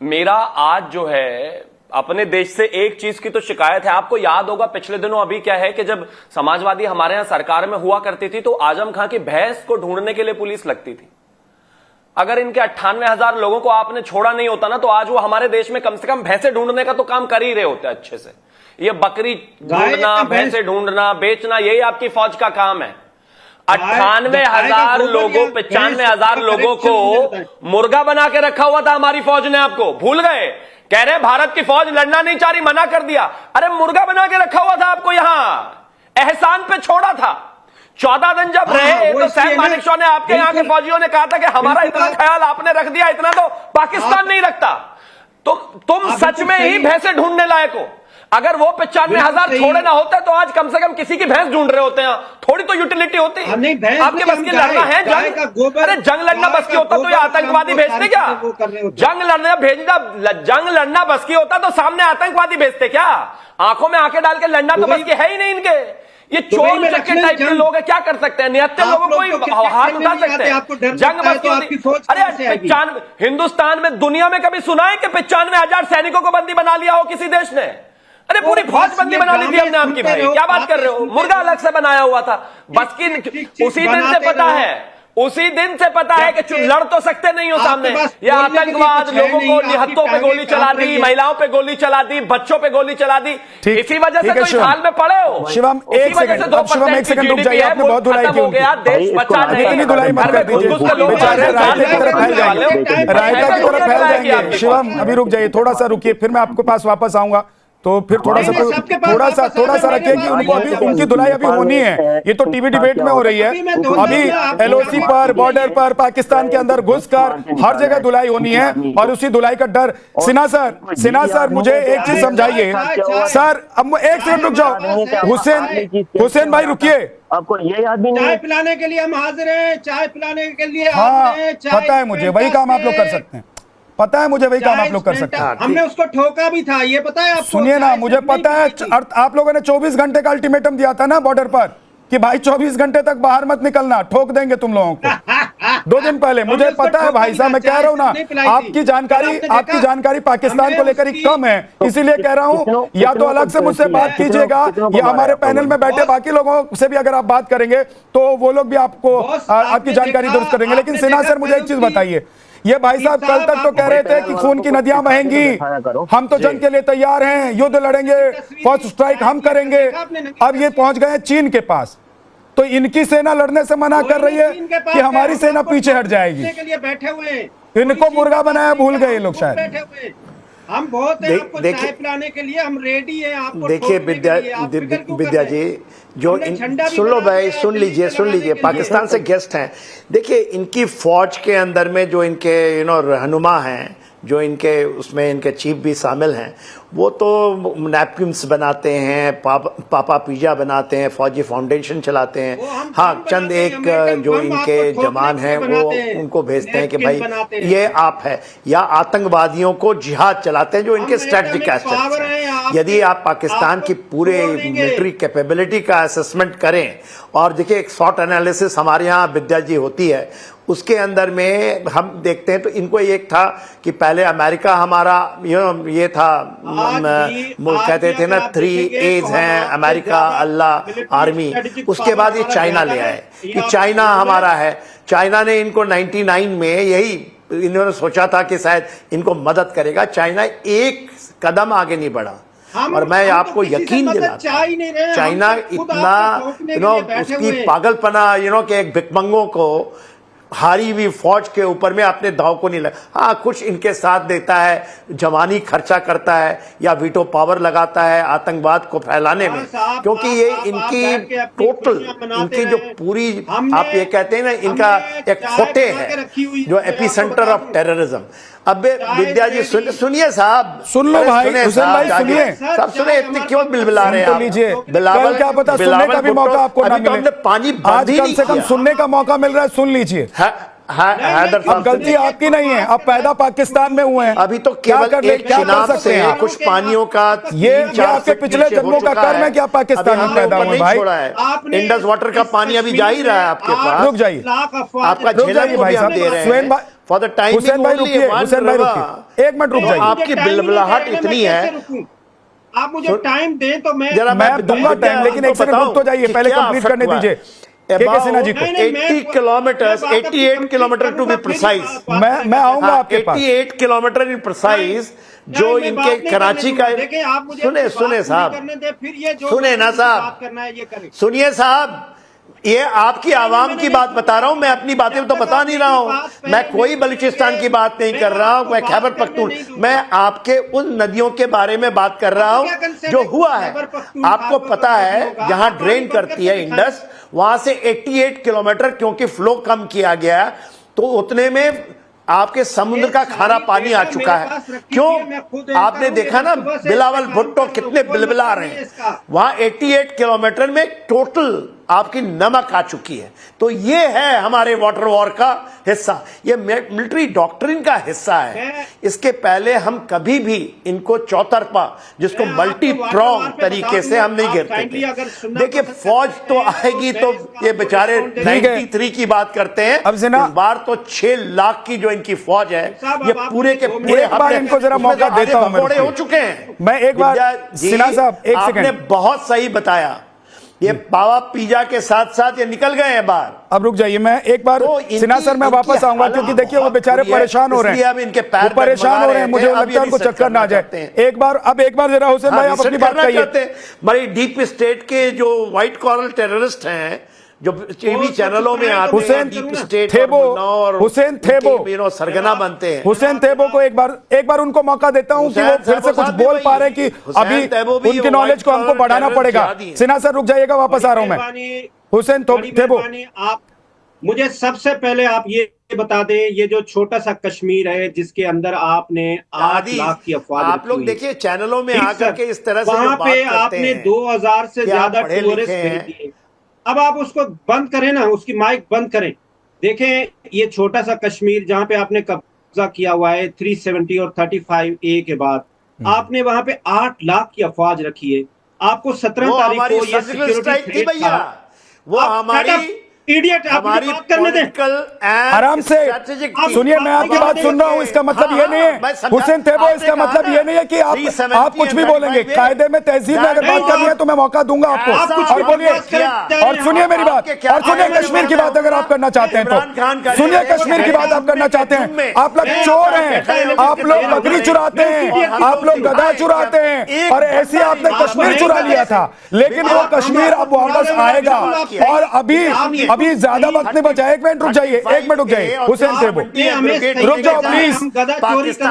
[SPEAKER 6] मेरा आज जो है अपने देश से एक चीज की तो शिकायत है। आपको याद होगा पिछले दिनों अभी क्या है कि जब समाजवादी हमारे यहां सरकार में हुआ करती थी तो आजम खां की भैंस को ढूंढने के लिए पुलिस लगती थी। अगर इनके 98,000 लोगों को आपने छोड़ा नहीं होता ना तो आज वो हमारे देश में कम से कम भैंसे ढूंढने का तो काम कर ही रहे होते अच्छे से। ये बकरी ढूंढना, भैंसे ढूंढना, बेचना, यही आपकी फौज का काम है। 98,000 लोगों, 95,000 लोगों को मुर्गा बना के रखा हुआ था हमारी फौज ने। आपको भूल गए? कह रहे भारत की फौज लड़ना नहीं चाह रही, मना कर दिया। अरे मुर्गा बना के रखा हुआ था आपको, यहां एहसान पे छोड़ा था। 14 दिन जब रहे तो सैफ मानेकशॉ ने, आपके यहां के फौजियों ने कहा था कि हमारा इतना ख्याल आपने रख दिया, इतना तो पाकिस्तान नहीं रखता। तो तुम सच में ही भैंसे ढूंढने लायक हो। अगर वो 95,000 छोड़े ना होते तो आज कम से कम किसी की भैंस ढूंढ रहे होते हैं। थोड़ी तो यूटिलिटी होती। आपके बस की लड़ना है जंग? अरे जंग लड़ना बस की होता तो ये आतंकवादी भेजते क्या? जंग लड़ना बस की होता तो सामने आतंकवादी भेजते क्या? आंखों में आंखें डाल के लड़ना तो बस की है ही नहीं इनके। ये चोर चक्के टाइप के लोग हैं, क्या कर सकते हैं? निहत्थे लोगों को ही हाथ उठा सकते हैं। जंग बस की होती। अरे 95 हिंदुस्तान में, दुनिया में कभी सुना है कि 95,000 सैनिकों को बंदी बना लिया हो किसी देश ने? अरे पूरी फौज बंदी बना ली थी हमने आपकी। भाई क्या बात कर रहे हो? मुर्गा अलग से बनाया हुआ था बस की। उसी दिन से पता है, उसी दिन से पता है कि लड़ तो सकते नहीं हो सामने। यह आतंकवाद, लोगों को निहत्थों पे गोली चला दी, महिलाओं पे गोली चला दी, बच्चों पे गोली चला दी। इसी वजह से तो इस हाल में पड़े हो।
[SPEAKER 1] शिवम एक सेकंड, अब शिवम एक सेकंड रुक जाइए, आपने बहुत धुलाई की उनकी।
[SPEAKER 6] देश बचा नहीं,
[SPEAKER 1] इतनी धुलाई मत कर दीजिए, बेचारे रायता की तरफ फैल जाएंगे, रायता की तरफ फैल जाएंगे। शिवम अभी रुक जाइए, थोड़ा सा रुकिए, फिर मैं आपके पास वापस आऊंगा। तो फिर थोड़ा सा रखिए कि उनको अभी उनकी धुलाई अभी होनी है। ये तो टीवी डिबेट में हो रही है। अभी एलओसी पर, बॉर्डर पर, पाकिस्तान के अंदर घुसकर हर जगह धुलाई होनी है और उसी धुलाई का डर। सिन्हा सर मुझे एक चीज समझाइए सर। अब एक सेकंड रुक जाओ, हुसैन भाई रुकिए।
[SPEAKER 5] आपको ये याद भी नहीं?
[SPEAKER 8] चाय पिलाने के लिए हम हाजिर हैं, चाय पिलाने के लिए।
[SPEAKER 1] हाँ पता है मुझे, वही काम आप लोग कर सकते हैं। पता है मुझे, वही काम आप लोग कर सकते हैं।
[SPEAKER 8] हमने उसको ठोका भी था, ये पता है आपको?
[SPEAKER 1] सुनिए ना, मुझे पता है। आप लोगों ने 24 घंटे का अल्टीमेटम दिया था ना बॉर्डर पर कि भाई 24 घंटे तक बाहर मत निकलना, ठोक देंगे तुम लोगों को 2 दिन पहले। मुझे पता है भाई साहब, मैं कह रहा हूं ना, आपकी जानकारी पाकिस्तान को लेकर ही कम है, इसीलिए कह रहा हूं या तो अलग से मुझसे बात कीजिएगा या हमारे पैनल में बैठे बाकी लोगों से भी अगर आप बात करेंगे तो वो लोग भी आपको आपकी जानकारी दुरुस्त करेंगे। लेकिन सिन्हा सर मुझे एक चीज बताइए, ये भाई साहब कल तक तो कह रहे थे कि खून की नदियां बहेंगी, हम तो जंग के लिए तैयार हैं, युद्ध लड़ेंगे, फर्स्ट स्ट्राइक हम करेंगे। अब ये पहुंच गए चीन के पास, तो इनकी सेना लड़ने से मना कर रही है कि हमारी सेना पीछे हट जाएगी। इनको मुर्गा बनाया भूल गए ये लोग शायद।
[SPEAKER 8] हम बहुत हैं, आपको चाय पिलाने के लिए हम रेडी हैं। आपको
[SPEAKER 4] देखिए विद्या जी, जो सुन लो भाई, सुन लीजिए पाकिस्तान से गेस्ट हैं। देखिए इनकी फौज के अंदर में जो इनके रहनुमा हैं, जो इनके उसमें इनके चीफ भी शामिल हैं, वो तो नैपकिन्स बनाते हैं, पापा पिज्जा बनाते हैं, फौजी फाउंडेशन चलाते हैं। हाँ, चंद एक जो इनके जवान हैं वो उनको भेजते हैं कि भाई ये आप है, या आतंकवादियों को जिहाद चलाते हैं जो इनके स्ट्रेटजिक एस्पेक्ट्स हैं। यदि आप पाकिस्तान की पूरे मिलिट्री कैपेबिलिटी का असेसमेंट करें और देखिए एक शॉर्ट एनालिसिस हमारे यहाँ विद्या जी होती है, उसके अंदर में हम देखते हैं तो इनको एक था कि पहले अमेरिका हमारा ये था, कहते थे ना 3 A's हैं, अमेरिका, अल्लाह, आर्मी। उसके बाद ये चाइना ले आए कि चाइना हमारा है। चाइना ने इनको 99 में यही इन्होंने सोचा था कि शायद इनको मदद करेगा। चाइना एक कदम आगे नहीं बढ़ा। और मैं आपको यकीन दिलाता हूं, चाइना इतना उसकी पागलपना कि एक भिखमंगों को हारी हुई फौज के ऊपर में अपने दाव को नहीं लगा। हाँ, कुछ इनके साथ देता है, जवानी खर्चा करता है या वीटो पावर लगाता है आतंकवाद को फैलाने में, क्योंकि ये इनकी टोटल, इनकी जो पूरी आप ये कहते हैं ना, इनका एक फोटे है जो एपिसेंटर ऑफ टेररिज्म। अब विद्या जी सुनिए साहब,
[SPEAKER 1] सुन लो भाई, हुसैन भाई सुनिए,
[SPEAKER 4] सब सुने, इतने क्यों बिलबिला रहे हैं?
[SPEAKER 1] लीजिए, बिलावल क्या पता सुनने का भी मौका आपको ना मिले।
[SPEAKER 4] पानी
[SPEAKER 1] आज कम से कम सुनने का मौका मिल रहा है, सुन लीजिए। अब गलती आपकी नहीं है, आप पैदा पाकिस्तान में हुए हैं।
[SPEAKER 4] अभी तो केवल एक चुनाव से कुछ पानियों का
[SPEAKER 1] ये आपके पिछले जन्मों का कर्म है कि आप पाकिस्तान में पैदा हुए भाई।
[SPEAKER 4] इंडस वाटर का पानी अभी जा ही रहा है आपके पास।
[SPEAKER 1] रुक जाइए,
[SPEAKER 4] आपका झेलम को भी हम दे रहे हैं। फॉर द टाइम
[SPEAKER 1] हुसैन भाई रुकिए, हुसैन भाई रुकिए, एक मिनट रुक जाइए।
[SPEAKER 4] आपकी बिलबिलाहट इतनी है,
[SPEAKER 8] आप मुझे टाइम दें तो मैं
[SPEAKER 1] दूंगा टाइम, लेकिन एक सेकंड रुक तो जाइए, पहले कंप्लीट करने दीजिए के सिन्हा जी को।
[SPEAKER 4] 80 kilometre, 88 kilometre to be precise.
[SPEAKER 1] मैं आऊंगा आपके पास।
[SPEAKER 4] 88 किलोमीटर इन प्रिसाइज जो इनके कराची का। सुने साहब, सुने ना साहब, सुनिए साहब, ये आपकी आवाम की बात बता रहा हूं, मैं अपनी बातें तो बता नहीं रहा हूं। मैं कोई बलूचिस्तान की बात नहीं कर रहा हूं, मैं खैबर पख्तून, मैं आपके उन नदियों के बारे में बात कर रहा हूं जो हुआ है। आपको पता है जहां ड्रेन करती है इंडस, वहां से 88 किलोमीटर क्योंकि फ्लो कम किया गया, तो उतने में आपके समुद्र का खारा पानी आ चुका है। क्यों? आपने देखा ना बिलावल भुट्टो कितने बिलबिला रहे हैं। वहां 88 किलोमीटर में टोटल आपकी नमक आ चुकी है। तो ये है हमारे वाटर वॉर का हिस्सा, ये मिलिट्री डॉक्ट्रिन का हिस्सा है। इसके पहले हम कभी भी इनको चौतरफा, जिसको मल्टी प्रॉन्ग तरीके से हम नहीं घेरते थे। देखिए फौज तो आएगी, तो ये बेचारे 93 की बात करते हैं, अब इस बार तो 6 लाख की जो इनकी फौज है, ये पूरे के पूरे
[SPEAKER 1] एक बार इनको जरा मौका देता हूं,
[SPEAKER 4] भगोड़े हो चुके हैं।
[SPEAKER 1] मैं एक बार सिन्हा साहब, एक सेकंड,
[SPEAKER 4] आपने बहुत सही बताया, ये बाबा पिज्जा के साथ साथ ये निकल गए हैं बाहर।
[SPEAKER 1] अब रुक जाइए, मैं एक बार सिन्हा सर मैं वापस आऊंगा, क्योंकि देखिए वो बेचारे परेशान हो रहे हैं,
[SPEAKER 4] अब इनके पैर
[SPEAKER 1] परेशान हो रहे हैं, मुझे लगता है उनको चक्कर ना आ जाए। एक बार जरा हुसैन भाई आप अपनी बात कहिए।
[SPEAKER 4] हमारी डीप स्टेट के जो व्हाइट कॉलर टेररिस्ट हैं, जो टीवी चैनलों में आते हैं, डीप स्टेट और
[SPEAKER 1] हुसैन थेबो
[SPEAKER 4] सरगना बनते हैं।
[SPEAKER 1] हुसैन थेबो को एक बार उनको मौका देता हूं कि वो फिर से कुछ बोल पा रहे हैं कि अभी उनकी नॉलेज को हमको बढ़ाना पड़ेगा। सिन्हा सर रुक जाइएगा, वापस आ रहा हूं मैं। हुसैन थेबो,
[SPEAKER 8] आप मुझे सबसे पहले आप ये बता दें, ये जो छोटा सा कश्मीर है जिसके अंदर आपने 8 लाख की अफवाह,
[SPEAKER 4] आप लोग देखिए चैनलों में आकर के इस तरह से
[SPEAKER 8] वहां पे आपने 2000 से ज्यादा टूरिस्ट भेज दिए। अब आप उसको बंद करें ना, उसकी माइक बंद करें। देखें ये छोटा सा कश्मीर जहां पे आपने कब्जा किया हुआ है 370 और 35A के बाद, आपने वहां पे 8 लाख की अफवाज रखी है। आपको 17 तारीख को ये सिक्योरिटी थ्रेट था।
[SPEAKER 4] वो हमारी
[SPEAKER 8] इडियट, हमारी बात करने दें
[SPEAKER 1] आराम से। सुनिए, मैं आपकी बात सुन रहा हूं, इसका मतलब ये नहीं है हुसैन थेबो, इसका मतलब ये नहीं है कि आप कुछ भी बोलेंगे। कायदे में तहजीब में अगर बात करनी है तो मैं मौका दूंगा आपको, और बोलिए। और सुनिए मेरी बात, और सुनिए कश्मीर की बात अगर आप करना चाहते हैं तो सुनिए, कश्मीर की बात आप करना चाहते हैं। आप लोग चोर हैं, आप लोग बकरी चुराते हैं, आप लोग गधा चुराते हैं, और ऐसे आपने कश्मीर चुरा लिया था, लेकिन वो कश्मीर अब वापस आएगा। और अभी ज्यादा वक्त नहीं बचा, 1 मिनट रुक जाइए, 1 मिनट रुक जाइए। हुसैन थेबो रुक जाओ प्लीज।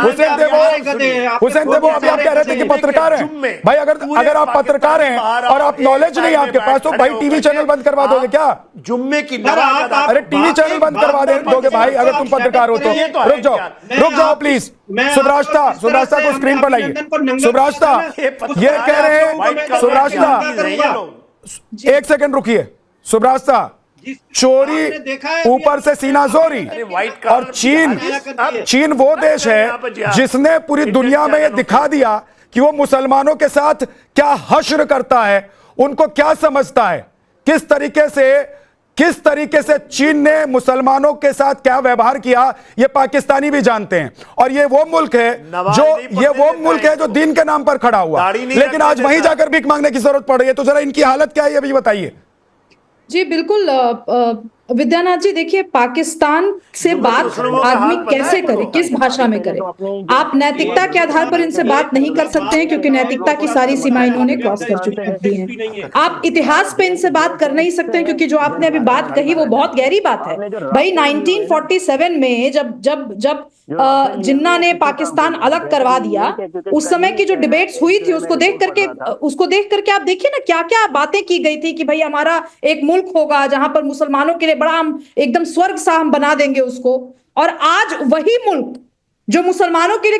[SPEAKER 1] हुसैन थेबो अभी आप कह रहे थे कि पत्रकार हैं भाई, अगर आप पत्रकार हैं और आप नॉलेज नहीं आपके पास, तो भाई टीवी चैनल बंद करवा दोगे क्या?
[SPEAKER 4] जुम्मे की
[SPEAKER 1] अरे टीवी चैनल बंद करवा दोगे भाई अगर तुम पत्रकार हो तो? रुक जाओ प्लीज। सुब्रास्ता को स्क्रीन पर लाइए। सुब्रास्ता ये कह रहे हैं, सुब्रास्ता 1 सेकंड रुकिए। सुब्रास्ता, चोरी ऊपर से सीना जोरी, और चीन वो देश है जिसने पूरी दुनिया में ये दिखा दिया कि वो मुसलमानों के साथ क्या हश्र करता है, उनको क्या समझता है, किस तरीके से चीन ने मुसलमानों के साथ क्या व्यवहार किया, ये पाकिस्तानी भी जानते हैं। और ये वो मुल्क है जो दीन के नाम पर खड़ा हुआ, लेकिन आज वहीं जाकर भीख मांगने की जरूरत पड़ रही है। तो जरा इनकी हालत क्या है ये भी बताइए।
[SPEAKER 7] जी बिल्कुल विद्यानाथ जी, देखिए पाकिस्तान से बात आदमी कैसे करे, किस भाषा में करे? आप नैतिकता के आधार पर इनसे बात नहीं कर सकते हैं, क्योंकि नैतिकता की सारी सीमा इन्होंने क्रॉस कर चुकी हैं। आप इतिहास पे इनसे बात कर नहीं सकते हैं, क्योंकि जो आपने अभी बात कही वो बहुत गहरी बात है भाई। 1947 में जब जिन्ना ने पाकिस्तान अलग करवा दिया, उस समय की जो डिबेट्स हुई थी उसको देख करके आप देखिए ना क्या क्या बातें की गई थी कि भाई हमारा एक मुल्क होगा जहां पर मुसलमानों के लिए बड़ा हम एकदम स्वर्ग सा हम बना देंगे उसको। और आज वही मुल्क जो मुसलमानों के लिए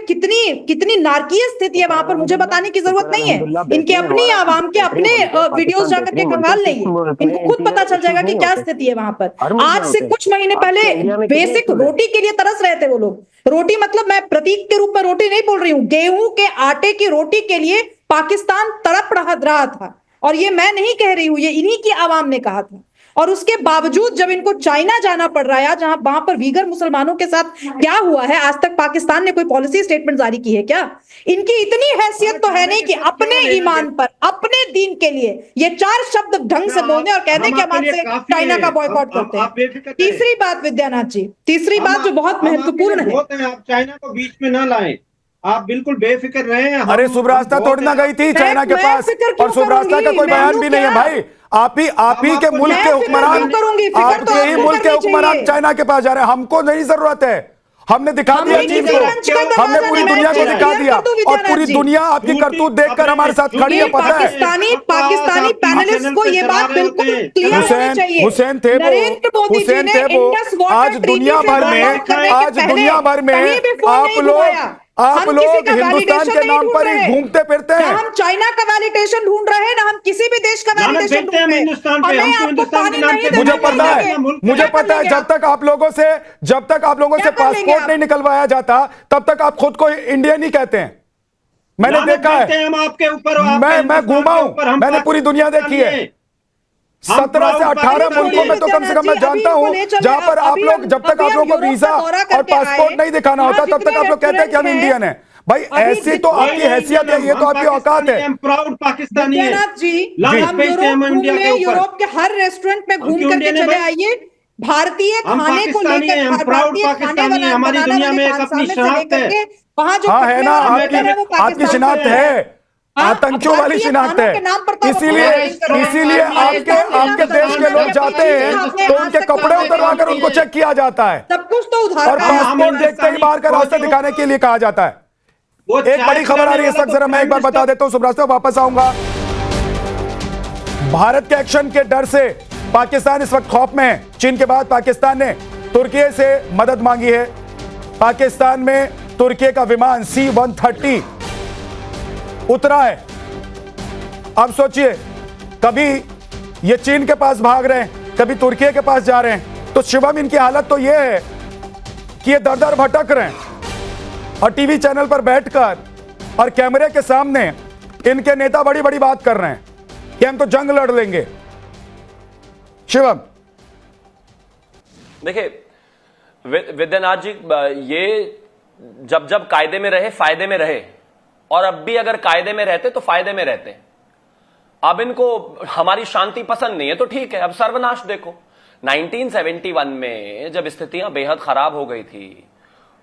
[SPEAKER 7] कितनी नारकीय स्थिति है वहां पर मुझे बताने की जरूरत नहीं है। इनके अपनी आवाम के अपने वीडियोस जाकर के खंगाल लेंगे, इनको खुद पता चल जाएगा कि क्या स्थिति है वहां पर। आज से कुछ महीने पहले बेसिक रोटी के लिए तरस रहे थे वो लोग। रोटी मतलब मैं प्रतीक के रूप में रोटी नहीं बोल रही हूँ, गेहूं के आटे की रोटी के लिए पाकिस्तान तड़प रहा था। और ये मैं नहीं कह रही हूं, ये इन्हीं की आवाम ने कहा था। और उसके बावजूद जब इनको चाइना जाना पड़ रहा है, जहां वहां पर वीगर मुसलमानों के साथ क्या हुआ है, आज तक पाकिस्तान ने कोई पॉलिसी स्टेटमेंट जारी की है क्या? इनकी इतनी हैसियत तो है नहीं कि अपने ईमान पर, अपने दीन के लिए ये 4 शब्द ढंग से बोलने और कहने के बाद से चाइना का बॉयकॉट करते हैं। तीसरी बात विद्यानाथ जी, तीसरी बात जो बहुत महत्वपूर्ण है,
[SPEAKER 8] आप चाइना को बीच में ना लाएं, आप बिल्कुल बेफिक्र रहे।
[SPEAKER 1] अरे सुब्रास्ता तोड़ना गई थी चाइना के पास, और सुब्रास्ता का कोई बयान भी नहीं है भाई। आप ही के मुल्क के हुक्मरान, आपके ही मुल्क के हुक्मरान चाइना के पास जा रहे हैं। हमको नहीं जरूरत है, हमने दिखा दिया चीन को, हमने पूरी दुनिया को दिखा दिया, और पूरी दुनिया आपकी करतूत देखकर हमारे साथ खड़ी है। पता है
[SPEAKER 7] पाकिस्तानी पैनलिस्ट को ये बात बिल्कुल क्लियर होनी चाहिए।
[SPEAKER 1] हुसैन थे वो, आज दुनिया भर में आप लोग हिंदुस्तान के नाम पर ही घूमते फिरते हैं।
[SPEAKER 7] हम चाइना का वैलिडेशन ढूंढ रहे हैं ना, हम किसी भी देश का वैलिडेशन ढूंढ रहे हैं।
[SPEAKER 1] मुझे पता है जब तक आप लोगों से पासपोर्ट नहीं निकलवाया जाता तब तक आप खुद को इंडियन ही कहते हैं। मैंने देखा है,
[SPEAKER 8] हम आपके ऊपर,
[SPEAKER 1] मैं घूमा हूं, मैंने पूरी दुनिया देखी है। 17 से 18 मुल्कों में तो कम से कम मैं जानता हूं जहां पर आप लोग, जब तक आप लोगों को वीजा और पासपोर्ट नहीं दिखाना होता तब तक आप लोग कहते हैं कि हम इंडियन हैं। भाई ऐसी तो आपकी हैसियत है, ये तो आपकी औकात है।
[SPEAKER 8] प्राउड पाकिस्तानी है
[SPEAKER 7] जी, हम यूरोप के हर रेस्टोरेंट में घूम करके चले आइए, भारतीय खाने को लेकर, भारतीय खाने
[SPEAKER 8] हमारी दुनिया में एक अपनी शनाख्त है।
[SPEAKER 7] वहां जो
[SPEAKER 1] है ना, आपकी शनाख्त है, आतंकियों वाली शिनाख्त है। इसीलिए आपके देश के लोग जाते हैं तो उनके कपड़े उतरवा कर उनको चेक किया जाता है,
[SPEAKER 7] सब कुछ तो उधार,
[SPEAKER 1] और पासपोर्ट देखते ही बाहर का रास्ता दिखाने के लिए कहा जाता है। एक बड़ी खबर आ रही है इस वक्त, जरा मैं एक बार बता देता हूं, सुब्रास्ता वापस आऊंगा। भारत के एक्शन के डर से पाकिस्तान इस वक्त खौफ में है। चीन के बाद पाकिस्तान ने तुर्की से मदद मांगी है। पाकिस्तान में तुर्की का विमान C-130 उतरा है। अब सोचिए, कभी ये चीन के पास भाग रहे हैं, कभी तुर्की के पास जा रहे हैं, तो शिवम इनकी हालत तो ये है कि ये दर दर भटक रहे हैं, और टीवी चैनल पर बैठकर और कैमरे के सामने इनके नेता बड़ी बड़ी बात कर रहे हैं कि हम तो जंग लड़ लेंगे। शिवम
[SPEAKER 6] देखिए विद्यानाथ जी, ये जब कायदे में रहे फायदे में रहे, और अब भी अगर कायदे में रहते तो फायदे में रहते। अब इनको हमारी शांति पसंद नहीं है तो ठीक है, अब सर्वनाश देखो। 1971 में जब स्थितियां बेहद खराब हो गई थी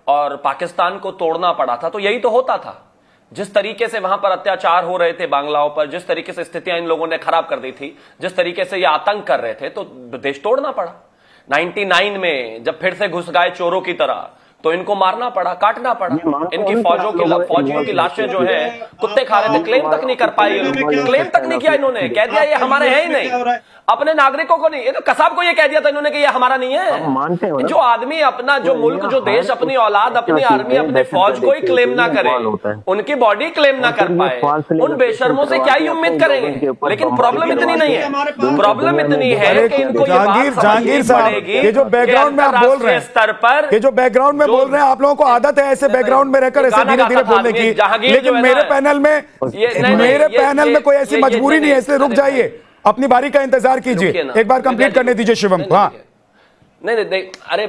[SPEAKER 6] और पाकिस्तान को तोड़ना पड़ा था, तो यही तो होता था। जिस तरीके से वहां पर अत्याचार हो रहे थे बांग्लाओं पर, जिस तरीके से स्थितियां इन लोगों ने खराब कर दी थी, जिस तरीके से ये आतंक कर रहे थे, तो देश तोड़ना पड़ा। 99 में जब फिर से घुस गए चोरों की तरह, तो इनको मारना पड़ा, काटना पड़ा। इनकी फौजियों की लाशें जो है कुत्ते खा रहे थे, क्लेम तक नहीं कर पाए ये लोग, क्लेम तक नहीं किया इन्होंने, कह दिया ये हमारे हैं ही नहीं, अपने नागरिकों को नहीं। ये तो कसाब को ये कह दिया था इन्होंने कि ये हमारा नहीं है। जो आदमी अपना, जो मुल्क, जो देश, अपनी औलाद, अपनी आर्मी, अपने फौज को ही क्लेम ना करे, उनकी बॉडी क्लेम ना कर पाए, उन बेशर्मों से क्या ही उम्मीद करेंगे। लेकिन प्रॉब्लम इतनी नहीं है, प्रॉब्लम इतनी है कि इनको
[SPEAKER 1] जहांगीर साहब, ये जो बैकग्राउंड में आप बोल रहे हैं स्तर पर, ये जो बैकग्राउंड में बोल रहे हैं, आप लोगों को आदत है ऐसे बैकग्राउंड में रहकर ऐसे धीरे धीरे बोलने की, लेकिन मेरे पैनल में कोई ऐसी मजबूरी नहीं है, इसलिए रुक जाइए, अपनी बारी का इंतजार कीजिए, एक बार कंप्लीट करने दीजिए शिवम को। हाँ
[SPEAKER 6] नहीं, अरे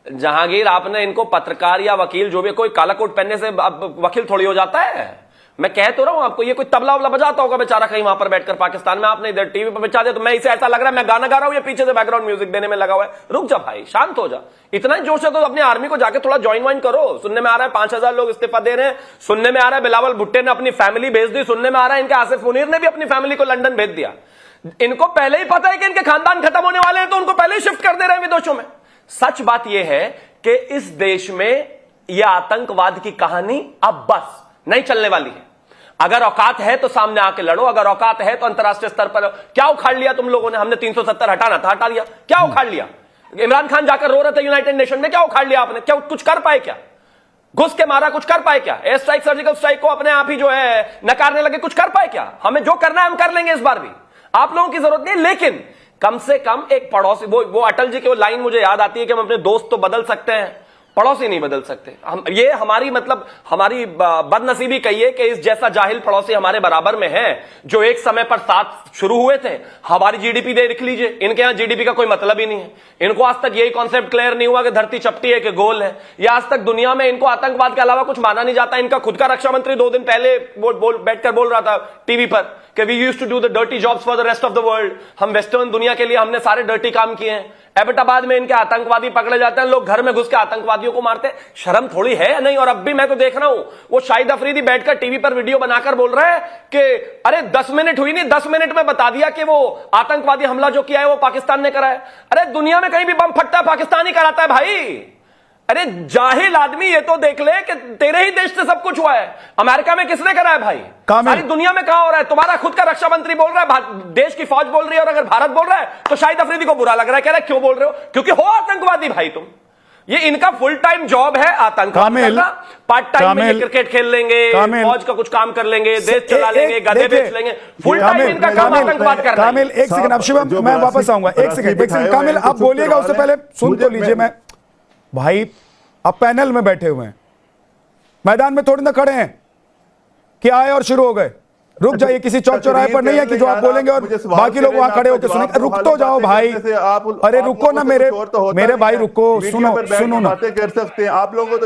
[SPEAKER 6] जहांगीर, आपने इनको पत्रकार या वकील जो भी, कोई काला कोट पहनने से वकील थोड़ी हो जाता है। मैं कह तो रहा हूं आपको, ये कोई तबला वबला बजाता होगा बेचारा कहीं वहां पर बैठकर पाकिस्तान में, आपने इधर टीवी पर बचा दिया, तो मैं इसे ऐसा लग रहा है मैं गाना गा रहा हूं, ये पीछे से बैकग्राउंड म्यूजिक देने में लगा हुआ है। रुक जा भाई, शांत हो जा। इतना ही जोश है तो अपनी आर्मी को जाके थोड़ा ज्वाइन वाइन करो। सुनने में आ रहा है 5000 लोग इस्तीफा दे रहे हैं, सुनने में आ रहा है बिलावल भुट्टो ने अपनी फैमिली भेज दी, सुनने में आ रहा है इनके आसिफ मुनीर ने भी अपनी फैमिली को लंदन भेज दिया। इनको पहले ही पता है कि इनके खानदान खत्म होने वाले हैं, तो उनको पहले ही शिफ्ट कर दे रहे हैं विदेशों में। सच बात यह है कि इस देश में यह आतंकवाद की कहानी अब बस नहीं चलने वाली है। अगर औकात है तो सामने आके लड़ो, अगर औकात है तो अंतरराष्ट्रीय स्तर पर। क्या उखाड़ लिया तुम लोगों ने? हमने 370 हटाना था, हटा लिया। क्या उखाड़ लिया? इमरान खान जाकर रो रहे थे यूनाइटेड नेशन में, क्या उखाड़ लिया आपने? क्या कुछ कर पाए? क्या घुस के मारा? कुछ कर पाए? क्या एयर स्ट्राइक, सर्जिकल स्ट्राइक को अपने आप ही जो है नकारने लगे? कुछ कर पाए? क्या हमें जो करना है हम कर लेंगे, इस बार भी आप लोगों की जरूरत नहीं। लेकिन कम से कम एक पड़ोसी, वो अटल जी की वो लाइन मुझे याद आती है कि हम अपने दोस्त तो बदल सकते हैं, पड़ोसी नहीं बदल सकते हम। ये हमारी मतलब हमारी बदनसीबी कहिए कि इस जैसा जाहिल पड़ोसी हमारे बराबर में है, जो एक समय पर साथ शुरू हुए थे। हमारी जीडीपी देख लीजिए, इनके यहां जीडीपी का कोई मतलब ही नहीं है। इनको आज तक यही कॉन्सेप्ट क्लियर नहीं हुआ कि धरती चपटी है कि गोल है। या आज तक दुनिया में इनको आतंकवाद के अलावा कुछ माना नहीं जाता। इनका खुद का रक्षा मंत्री 2 दिन पहले बैठकर बोल रहा था टीवी पर कि we used to do the dirty jobs for the rest of the world. हम वेस्टर्न दुनिया के लिए हमने सारे डर्टी काम किए हैं। एबटाबाद में इनके आतंकवादी पकड़े जाते हैं, लोग घर में घुस के आतंकवादियों को मारते हैं। शर्म थोड़ी है या नहीं? और अब भी मैं तो देख रहा हूं वो शाहिद अफरीदी बैठकर टीवी पर वीडियो बनाकर बोल रहा है कि अरे 10 मिनट हुई नहीं, 10 मिनट में बता दिया कि वो आतंकवादी हमला जो किया है वो पाकिस्तान ने करा है। अरे दुनिया में कहीं भी बम फटता है पाकिस्तान ही कराता है भाई। अरे जाहिल आदमी, ये तो देख ले कि तेरे ही देश से सब कुछ हुआ है। अमेरिका में किसने करा है भाई? सारी दुनिया में कहां हो रहा है? तुम्हारा खुद का रक्षा मंत्री बोल रहा है, देश की फौज बोल रही है, और अगर भारत बोल रहा है तो शाहिद अफरीदी को बुरा लग रहा है। कह रहा है क्यों बोल रहे हो? क्योंकि हो आतंकवादी भाई तुम। ये इनका फुल टाइम जॉब है आतंकवाद करना। पार्ट टाइम में क्रिकेट खेल लेंगे, फौज का कुछ काम कर लेंगे, देश चला लेंगे, गधे बेच लेंगे। फुल टाइम इनका काम आतंकवाद करना।
[SPEAKER 1] कामिल एक सेकंड, अब शिवम मैं वापस आऊंगा। एक सेकंड कामिल आप बोलिएगा, उससे पहले सुन तो लीजिए। मैं भाई अब पैनल में बैठे हुए हैं, मैदान में थोड़ी ना खड़े हैं कि आए और शुरू हो गए। रुक जाइए, किसी चौक चौराहे पर नहीं है कि जो आप बोलेंगे और बाकी लोग वहां खड़े होकर सुनेंगे। रुक तो जाओ भाई, अरे रुको ना मेरे भाई, रुको, सुनो ना।
[SPEAKER 9] कर सकते हैं आप लोगों को,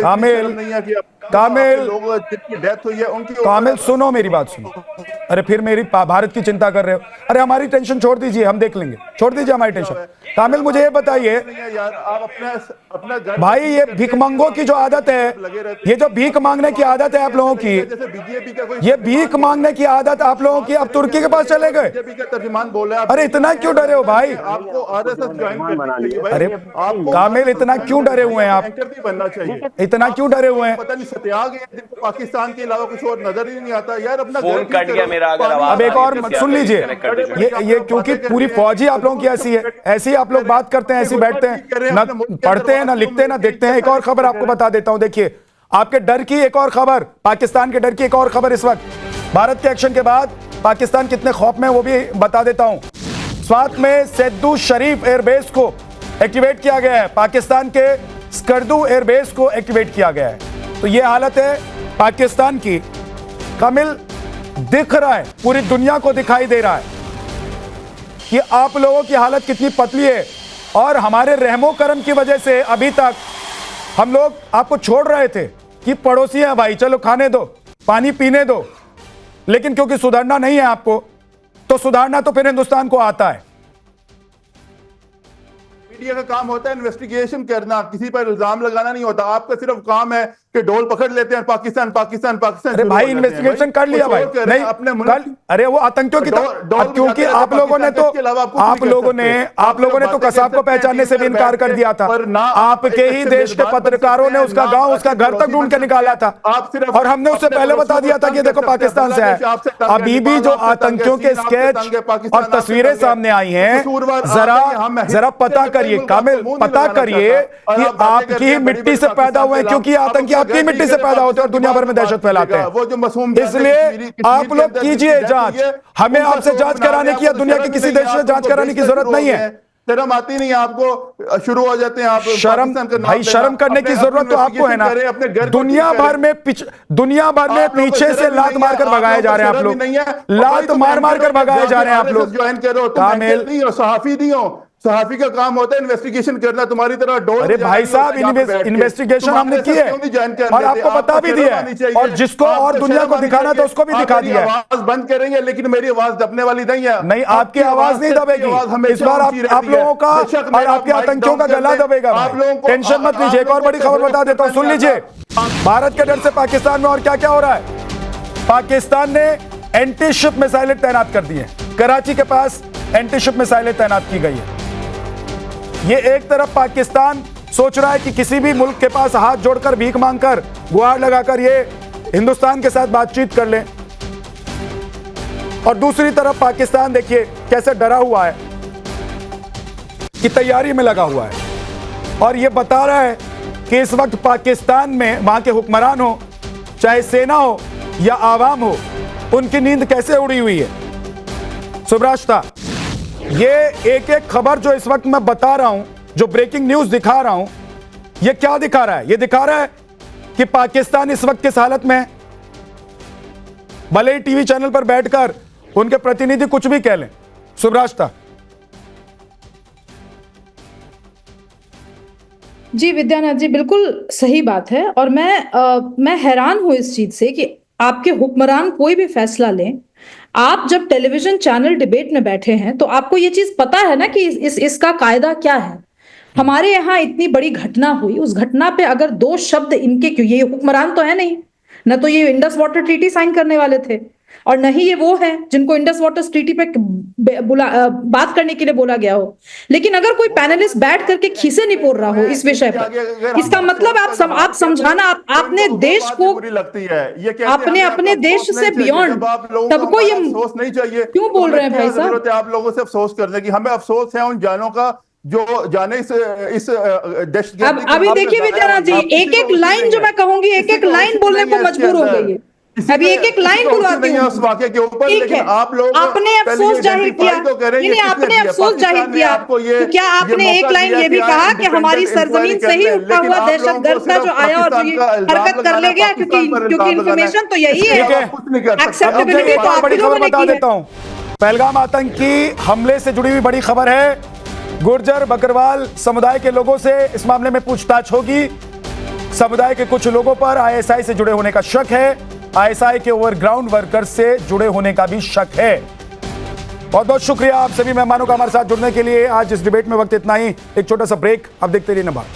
[SPEAKER 1] कामिल
[SPEAKER 9] जिनकी डेथ हुई है उनकी।
[SPEAKER 1] कामिल सुनो, मेरी बात सुनो। अरे फिर मेरी भारत की चिंता कर रहे हो? अरे हमारी टेंशन छोड़ दीजिए, हम देख लेंगे। छोड़ दीजिए हमारी टेंशन। कामिल मुझे ये बताइए भाई, ये भिखमंगों की जो आदत है, ये जो भीख मांगने की आदत है आप लोगों की, ये भीख मांगने की आदत आप लोगों की, अब तुर्की के पास चले गए।
[SPEAKER 9] तर्जुमान बोल रहे हैं।
[SPEAKER 1] अरे इतना क्यों डरे हो भाई?
[SPEAKER 9] आपको आरएसएस ज्वाइन करनी चाहिए।
[SPEAKER 1] अरे कामिल इतना क्यों डरे हुए हैं आप?
[SPEAKER 9] बनना चाहिए।
[SPEAKER 1] इतना क्यों डरे हुए हैं?
[SPEAKER 9] पता नहीं सत्याग है जिनको पाकिस्तान के अलावा कुछ और नजर ही नहीं आता यार। अपना
[SPEAKER 6] फोन कट गया मेरा, अगर
[SPEAKER 1] अब एक और सुन लीजिए। ये क्योंकि पूरी फौज ही आप लोगों की ऐसी है, ऐसी आप लोग बात करते हैं, ऐसी बैठते हैं, ना पढ़ते हैं, ना लिखते हैं, ना देखते हैं। एक और खबर आपको बता देता हूं, देखिए आपके डर की एक और खबर, पाकिस्तान के डर की एक और खबर। इस वक्त भारत के एक्शन के बाद पाकिस्तान कितने खौफ में, वो भी बता देता हूं। स्वात में सैदू शरीफ एयरबेस को एक्टिवेट किया गया है, पाकिस्तान के स्कर्दू एयरबेस को एक्टिवेट किया गया है। तो ये हालत है पाकिस्तान की। कामिल दिख रहा है, पूरी दुनिया को दिखाई दे रहा है कि आप लोगों की हालत कितनी पतली है। और हमारे रहमो करम की वजह से अभी तक हम लोग आपको छोड़ रहे थे कि पड़ोसी हैं भाई, चलो खाने दो, पानी पीने दो, लेकिन क्योंकि सुधरना नहीं है आपको, तो सुधारना तो फिर हिंदुस्तान को आता है।
[SPEAKER 9] मीडिया का काम होता है इन्वेस्टिगेशन करना, किसी पर इल्जाम लगाना नहीं होता। आपका सिर्फ काम है कि ढोल पकड़ लेते हैं पाकिस्तान पाकिस्तान पाकिस्तान।
[SPEAKER 1] अरे भाई इन्वेस्टिगेशन कर लिया भाई, नहीं
[SPEAKER 9] अपने
[SPEAKER 1] अरे वो आतंकियों की अब क्योंकि आप लोगों ने तो कसाब को पहचानने से भी इनकार कर दिया था। आपके ही देश के पत्रकारों ने उसका गांव, उसका घर तक ढूंढ के निकाला था, और हमने उससे पहले बता दिया था कि देखो पाकिस्तान से है। अभी भी जो आतंकियों के स्केच और तस्वीरें सामने आई हैं, जरा पता करिए कामिल, पता करिए कि आपकी ही मिट्टी से पैदा हुए, क्योंकि आतंकी आपकी मिट्टी से पैदा होते हैं और दुनिया भर में दहशत फैलाते हैं। इसलिए आप लोग कीजिए जांच, हमें आपसे जांच कराने की या दुनिया के किसी देश से जांच कराने की जरूरत नहीं है।
[SPEAKER 9] शर्म आती नहीं आपको? शुरू हो जाते हैं आप
[SPEAKER 1] शर्म, भाई शर्म करने की जरूरत तो आपको है ना। दुनिया भर में पीछे से लात मारकर भगाए जा रहे हैं आप लोग, लात मार मार कर भगाए जा रहे हैं आप लोग।
[SPEAKER 9] ज्वाइन करो, कामिल सहाफी नहीं हो, सहाफी का काम होता है इन्वेस्टिगेशन करना, तुम्हारी तरह डोल।
[SPEAKER 1] अरे भाई साहब इन्वेस्टिगेशन हमने की है और आपको बता भी दिया है, और जिसको और दुनिया को दिखाना था उसको भी दिखा दिया है।
[SPEAKER 9] आवाज बंद करेंगे लेकिन मेरी आवाज दबने वाली नहीं है।
[SPEAKER 1] नहीं, आपकी आवाज नहीं दबेगी इस बार। आप लोगों का और आपके आतंकियों का गला दबेगा। टेंशन मत लीजिए। एक और बड़ी खबर बता देता हूं, सुन लीजिए। भारत के डर से पाकिस्तान में और क्या क्या हो रहा है। पाकिस्तान ने एंटी शिप मिसाइलें तैनात कर दी है, कराची के पास एंटी शिप मिसाइलें तैनात की गई है। ये एक तरफ पाकिस्तान सोच रहा है कि किसी भी मुल्क के पास हाथ जोड़कर भीख मांगकर गुहार लगाकर ये हिंदुस्तान के साथ बातचीत कर ले, और दूसरी तरफ पाकिस्तान देखिए कैसे डरा हुआ है कि तैयारी में लगा हुआ है, और ये बता रहा है कि इस वक्त पाकिस्तान में वहां के हुक्मरान हो, चाहे सेना हो या आवाम हो, उनकी नींद कैसे उड़ी हुई है। सुब्राश्ता, ये एक एक खबर जो इस वक्त मैं बता रहा हूं, जो ब्रेकिंग न्यूज दिखा रहा हूं, ये क्या दिखा रहा है? ये दिखा रहा है कि पाकिस्तान इस वक्त किस हालत में है। भले ही टीवी चैनल पर बैठकर उनके प्रतिनिधि कुछ भी कह लें। सुब्रास्ता
[SPEAKER 7] जी विद्यानाथ जी, बिल्कुल सही बात है। और मैं हैरान हूं इस चीज से कि आपके हुक्मरान कोई भी फैसला लें, आप जब टेलीविजन चैनल डिबेट में बैठे हैं तो आपको ये चीज पता है ना कि इसका कायदा क्या है। हमारे यहाँ इतनी बड़ी घटना हुई, उस घटना पे अगर 2 शब्द इनके, क्यों, ये हुक्मरान तो है नहीं, न तो ये इंडस वाटर ट्रीटी साइन करने वाले थे और न ही ये वो है जिनको इंडस वाटर ट्रीटी पे बात करने के लिए बोला गया हो। लेकिन अगर कोई पैनलिस्ट बैठ करके खीसे नहीं पोड़ रहा हो इस विषय पर, इसका मतलब आप समझाना, आपने देश को
[SPEAKER 9] लगती है ये
[SPEAKER 7] आपने अपने देश से बियॉन्ड सबको ये
[SPEAKER 9] अफसोस नहीं चाहिए।
[SPEAKER 7] क्यों बोल रहे हैं भाई साहब?
[SPEAKER 9] आप लोगों से अफसोस करने की, हमें अफसोस है उन जानों का जो जाने इस
[SPEAKER 7] अभी देखिए विद्यानाथ जी, एक एक लाइन जो मैं कहूंगी, एक एक लाइन बोलने को मजबूर हो गई है। अभी एक एक लाइन बुलवाती हूँ उस वाक्य के ऊपर। ठीक है, आप लोग आपने अफसोस जाहिर किया, नहीं आपने अफसोस जाहिर किया, तो क्या आपने एक लाइन ये भी कहा कि हमारी सरजमीन से ही उठा हुआ दहशतगर्द था जो आया और हरकत कर ले गया, क्योंकि इंफॉर्मेशन तो यही है, एक्सेप्टेबिलिटी तो आप लोगों ने की है।
[SPEAKER 1] पहलगाम आतंकी हमले से जुड़ी हुई बड़ी खबर है। गुर्जर बकरवाल समुदाय के लोगों से इस मामले में पूछताछ होगी। समुदाय के कुछ लोगों पर आईएसआई से जुड़े होने का शक है, आईएसआई के ओवरग्राउंड वर्कर्स से जुड़े होने का भी शक है। बहुत बहुत शुक्रिया आप सभी मेहमानों का हमारे साथ जुड़ने के लिए। आज इस डिबेट में वक्त इतना ही। एक छोटा सा ब्रेक, अब देखते रहिए नवाब।